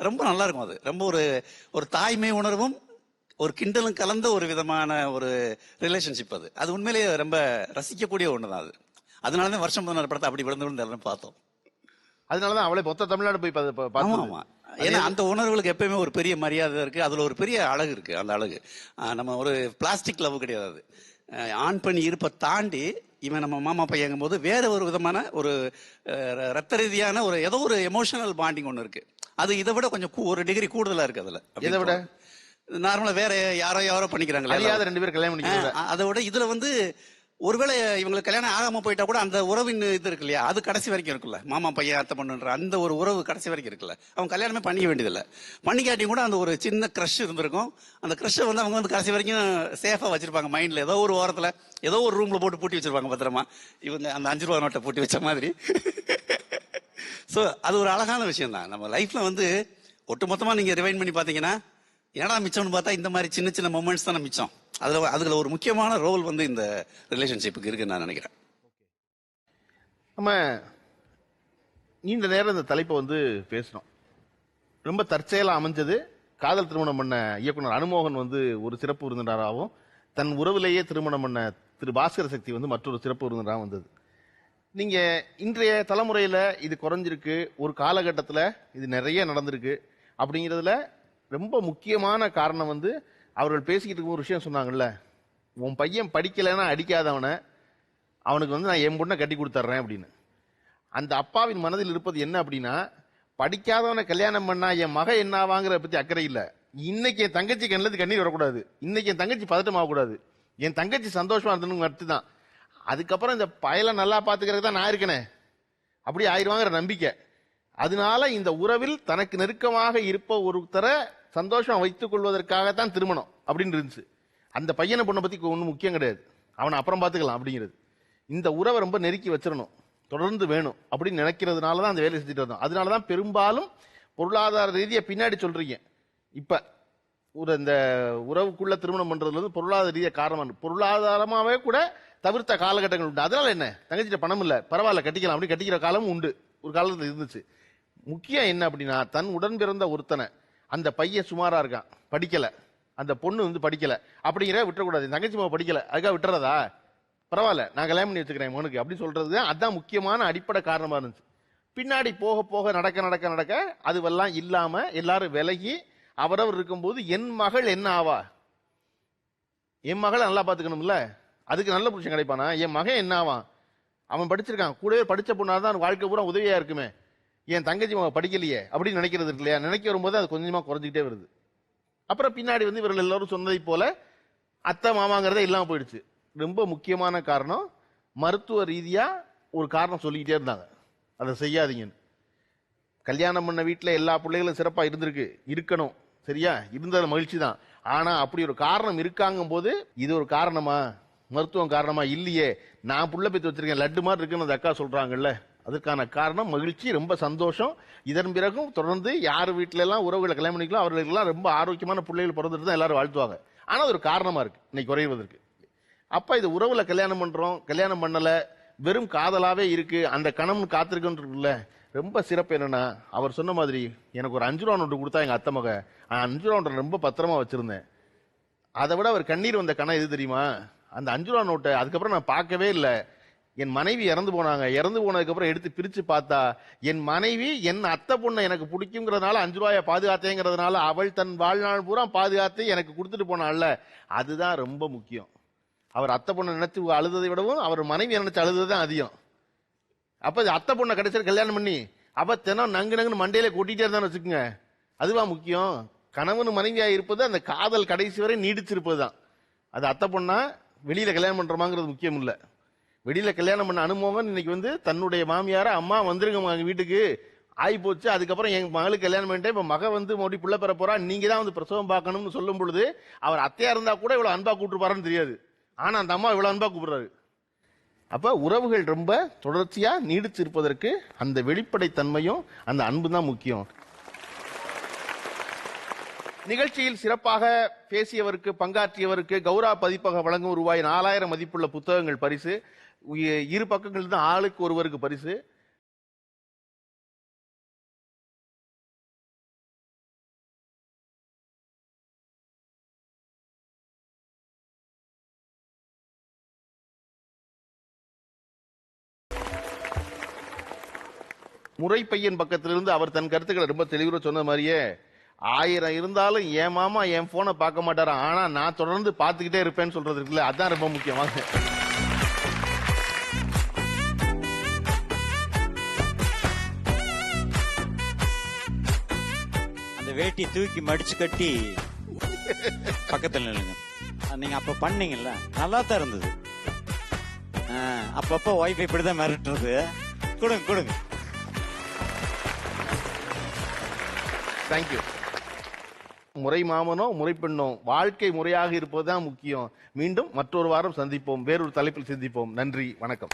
ரொம்ப நல்லா இருக்கும். அது ரொம்ப ஒரு தாய்மை உணர்வும் ஒரு கிண்டலும் கலந்த ஒரு விதமான ஒரு ரிலேஷன்ஷிப். அது உண்மையிலேயே ரொம்ப ரசிக்கக்கூடிய ஒண்ணுதான். அதனாலதான் வருஷம் 16 படத்தை அப்படி விழுந்து பார்த்தோம். அதனாலதான் அவளை மொத்த தமிழ்நாடு போய் ஆமா. ஏன்னா அந்த உணர்வுகளுக்கு எப்பயுமே ஒரு பெரிய மரியாதை இருக்கு. அதுல ஒரு பெரிய அழகு இருக்கு. அந்த அழகு நம்ம ஒரு பிளாஸ்டிக் லவ் கிடையாது. ஆண் பெண் இருப்பை தாண்டி இவன் நம்ம மாமா பையங்கும் போது வேற ஒரு விதமான ஒரு ரத்த ரீதியான ஒரு ஏதோ ஒரு எமோஷனல் பாண்டிங் ஒண்ணு இருக்கு. அது இதை விட கொஞ்சம் ஒரு டிகிரி கூடுதலா இருக்கு. அதுல இதை விட நார்மலா வேற யாரோ பண்ணிக்கிறாங்களே, 2 பேர் கல்யாணம் பண்ணிக்கிறாங்க. அதை விட இதுல வந்து ஒருவேளை இவங்களுக்கு கல்யாணம் ஆகாம போயிட்டா கூட அந்த உறவின் இது இருக்கு இல்லையா, அது கடைசி வரைக்கும் இருக்குல்ல. மாமா பையன் அத்தை பண்ணுன்ற அந்த ஒரு உறவு கடைசி வரைக்கும் இருக்குல்ல. அவங்க கல்யாணமே பண்ணிக்க வேண்டியதில்லை. பண்ணிக்காட்டியும் கூட அந்த ஒரு சின்ன கிரஷ் இருந்திருக்கும். அந்த கிரஷை வந்து அவங்க வந்து கடைசி வரைக்கும் சேஃபா வச்சிருப்பாங்க மைண்ட்ல. ஏதோ ஒரு ஓரத்துல ஏதோ ஒரு ரூம்ல போட்டு பூட்டி வச்சிருப்பாங்க பத்திரமா. இவங்க அந்த 5 ரூபா நோட்டை பூட்டி வச்ச மாதிரி. ஸோ அது ஒரு அழகான விஷயம் தான். நம்ம லைஃப்ல வந்து ஒட்டுமொத்தமா நீங்க ரிவைண்ட் பண்ணி பாத்தீங்கன்னா, ஏன்னா மிச்சம்னு பார்த்தா இந்த மாதிரி சின்ன சின்ன மொமெண்ட்ஸ் தானே மிச்சம். அதுல ஒரு முக்கியமான ரோல் வந்து இந்த ரிலேஷன்ஷிப்புக்கு இருக்குன்னு நான் நினைக்கிறேன். நம்ம நீண்ட நேரம் இந்த தலைப்பை வந்து பேசணும். ரொம்ப தற்செயலா அமைஞ்சது. காதல் திருமணம் பண்ண இயக்குனர் அனுமோகன் வந்து ஒரு சிறப்பு விருந்தினராகவும், தன் உறவிலேயே திருமணம் பண்ண திரு பாஸ்கர சக்தி வந்து மற்றொரு சிறப்பு விருந்தினராக வந்தது. நீங்க இன்றைய தலைமுறையில இது குறைஞ்சிருக்கு, ஒரு காலகட்டத்தில் இது நிறைய நடந்திருக்கு அப்படிங்கிறதுல ரொம்ப முக்கியமான காரணம் வந்து அவர்கள் பேசிக்கிட்டு இருக்கும் ஒரு விஷயம் சொன்னாங்கல்ல, உன் பையன் படிக்கலைன்னா அடிக்காதவனை அவனுக்கு வந்து நான் என் பொண்ணை கட்டி கொடுத்துட்றேன் அப்படின்னு. அந்த அப்பாவின் மனதில் இருப்பது என்ன அப்படின்னா, படிக்காதவனை கல்யாணம் பண்ணா என் மக என்ன ஆவாங்கிறத பத்தி அக்கறை இல்லை. இன்னைக்கு என் தங்கச்சி கண்ணில் கண்ணீர் வரக்கூடாது, இன்னைக்கு என் தங்கச்சி பதட்டமாகக்கூடாது, என் தங்கச்சி சந்தோஷமா இருந்ததுன்னு மட்டும்தான். அதுக்கப்புறம் இந்த பயலை நல்லா பார்த்துக்கிறது தான் நான் இருக்கனே, அப்படி ஆயிடுவாங்கிற நம்பிக்கை. அதனால இந்த உறவில் தனக்கு நெருக்கமாக இருப்ப ஒருத்தரை சந்தோஷம் வைத்துக் கொள்வதற்காகத்தான் திருமணம் அப்படின்னு இருந்துச்சு. அந்த பையனை பொண்ணை பத்தி ஒன்றும் முக்கியம் கிடையாது, அவனை அப்புறம் பார்த்துக்கலாம் அப்படிங்கிறது. இந்த உறவை ரொம்ப நெருக்கி வச்சிடணும், தொடர்ந்து வேணும் அப்படின்னு நினைக்கிறதுனால தான் அந்த வேலையை செஞ்சுட்டு வந்தோம். அதனால தான் பெரும்பாலும் பொருளாதார ரீதியை பின்னாடி சொல்றீங்க. இப்ப ஒரு இந்த உறவுக்குள்ள திருமணம் பண்றதுல வந்து பொருளாதார ரீதியாக காரணம், பொருளாதாரமாவே கூட தவிர்த்த காலகட்டங்கள் உண்டு. அதனால என்ன, தங்கச்சிட்ட பணம் இல்லை பரவாயில்ல கட்டிக்கலாம் அப்படி கட்டிக்கிற காலமும் உண்டு, ஒரு காலத்தில் இருந்துச்சு. முக்கியம் என்ன அப்படின்னா, தன் உடன் பிறந்த ஒருத்தனை, அந்த பையன் சுமாரா இருக்கான், படிக்கல, அந்த பொண்ணு வந்து படிக்கல அப்படிங்கிற விட்டுறக்கூடாது. தங்கச்சி மாவை படிக்கல அதுக்காக விட்டுறதா, பரவாயில்ல நான் கல்யாணம் பண்ணி வச்சுக்கிறேன் மகனுக்கு அப்படி சொல்றது அதான் முக்கியமான அடிப்படை காரணமா இருந்துச்சு. பின்னாடி போக போக நடக்க நடக்க நடக்க அதுவெல்லாம் இல்லாம எல்லாரும் விலகி அவரவர் இருக்கும்போது என் மகள் என்ன ஆவா, என் மகளை நல்லா பாத்துக்கணும்ல, அதுக்கு நல்ல புருஷன் கிடைப்பானா, என் மகன் என்ன ஆவான், அவன் படிச்சிருக்கான், கூடவே படிச்ச பொண்ணாதான் வாழ்க்கை பூரா உதவியா இருக்குமே, என் தங்கச்சி மகன் படிக்கலையே அப்படின்னு நினைக்கிறது இருக்கு இல்லையா, நினைக்க வரும்போது அது கொஞ்சமா குறைஞ்சிக்கிட்டே வருது. அப்புறம் பின்னாடி வந்து இவர்கள் எல்லாரும் சொன்னதை போல அத்தை மாமாங்கிறதே இல்லாம போயிடுச்சு. ரொம்ப முக்கியமான காரணம், மருத்துவ ரீதியா ஒரு காரணம் சொல்லிக்கிட்டே இருந்தாங்க, அதை செய்யாதீங்கன்னு. கல்யாணம் பண்ண வீட்டில் எல்லா பிள்ளைகளும் சிறப்பா இருந்திருக்கு, இருக்கணும், சரியா, இருந்தது மகிழ்ச்சி தான். ஆனா அப்படி ஒரு காரணம் இருக்காங்கும் போது இது ஒரு காரணமா, மருத்துவம் காரணமா இல்லையே, நான் புள்ள பெற்று வச்சிருக்கேன் லட்டு மாதிரி இருக்குன்னு அந்த அக்கா சொல்றாங்கல்ல, அதுக்கான காரணம் மகிழ்ச்சி, ரொம்ப சந்தோஷம். இதன் பிறகும் தொடர்ந்து யார் வீட்டில எல்லாம் உறவுகளை கல்யாணம் பண்ணிக்கலாம் அவர்களுக்கெல்லாம் ரொம்ப ஆரோக்கியமான பிள்ளைகள் பிறந்துட்டு தான் எல்லாரும் வாழ்த்துவாங்க. ஆனா அது ஒரு காரணமா இருக்கு இன்னைக்கு குறைவதற்கு. அப்ப இது உறவுல கல்யாணம் பண்றோம், கல்யாணம் பண்ணல, வெறும் காதலாவே இருக்கு, அந்த கணவன் காத்திருக்குன்றதுல ரொம்ப சிறப்பு என்னன்னா, அவர் சொன்ன மாதிரி எனக்கு ஒரு 5 ரூபா நோட்டு கொடுத்தா எங்க அத்தை மக, 5 ரூபா நோட்டை ரொம்ப பத்திரமா வச்சிருந்தேன். அதை விட அவர் கண்ணீர் வந்த கணம் எது தெரியுமா, அந்த 5 ரூபா நோட்டை அதுக்கப்புறம் நான் பார்க்கவே இல்லை. என் மனைவி இறந்து போனாங்க, இறந்து போனதுக்கு அப்புறம் எடுத்து பிரிச்சு பார்த்தா என் மனைவி என் அத்தை பொண்ணை எனக்கு பிடிக்குங்கிறதுனால 5 ரூபாயை பாதுகாத்தேங்கிறதுனால அவள் தன் வாழ்நாள் பூரா பாதுகாத்து எனக்கு கொடுத்துட்டு போனாள்ல, அதுதான் ரொம்ப முக்கியம். அவர் அத்தை பொண்ணை நினைச்சு அழுததை விடவும் அவர் மனைவி நினைச்சு அழுதுதான் அதிகம். அப்ப அத்தை பொண்ணை கடைசியில் கல்யாணம் பண்ணி அப்ப தினம் நங்கு நங்குன்னு மண்டையில கொட்டிட்டே இருந்தான்னு வச்சுக்கோங்க, அதுவா முக்கியம். கணவன் மனைவியா இருப்பது அந்த காதல் கடைசி வரை நீடிச்சிருப்பதுதான். அது அத்தை பொண்ணா வெளியில கல்யாணம் பண்றோமாங்கிறது முக்கியம் இல்ல. வெளியில கல்யாணம் பண்ண அனுமோகன் இன்னைக்கு வந்து தன்னுடைய மாமியார அம்மா வந்துருங்க எங்க வீட்டுக்கு ஆகி போச்சு, அதுக்கப்புறம் எங்க மகளுக்கு கல்யாணம் பண்ணிட்டு இப்ப மக வந்து மறுபடியும் பிள்ளை பெற போறா, நீங்க தான் வந்து பிரசவம் பார்க்கணும்னு சொல்லும் பொழுது அவர் அத்தையா இருந்தா கூட இவ்வளவு அன்பா கூப்பிட்டுப்பாருன்னு தெரியாது, ஆனா அந்த அம்மா இவ்வளவு அன்பா கூப்பிடுறாரு. அப்ப உறவுகள் ரொம்ப தொடர்ச்சியா நீடிச்சு இருப்பதற்கு அந்த வெளிப்படைத்தன்மையும் அந்த அன்பு தான் முக்கியம். நிகழ்ச்சியில் சிறப்பாக பேசியவருக்கு பங்காற்றியவருக்கு கௌரா பதிப்பகம் வழங்கும் ரூபாய் 4000 மதிப்புள்ள புத்தகங்கள் பரிசு, இரு பக்கங்கள் தான் ஆளுக்கு ஒருவருக்கு பரிசு. முறைப்பையன் பக்கத்திலிருந்து அவர் தன் கருத்துக்களை ரொம்ப தெளிவுற சொன்ன மாதிரியே, 1000 இருந்தாலும் என் மாமா என் போனை பார்க்க மாட்டாரா, ஆனா நான் தொடர்ந்து பார்த்துக்கிட்டே இருப்பேன்னு சொல்றது இருக்குல்ல, அதான் ரொம்ப முக்கியமாக. அந்த வேட்டி தூக்கி மடிச்சு கட்டி பக்கத்துல நில்லுங்க. நீங்க அப்ப பண்ணீங்கல்ல, நல்லா தான் இருந்தது. அப்பப்ப ஒய்ஃபை இப்படிதான் மிரட்டுறது. கொடுங்க கொடுங்க. தேங்க்யூ. முறை மாமனோ முறை பெண்ணோ வாழ்க்கை முறையாக இருப்பதுதான் முக்கியம். மீண்டும் மற்றொரு வாரம் சந்திப்போம், வேறொரு தலைப்பில் சந்திப்போம். நன்றி, வணக்கம்.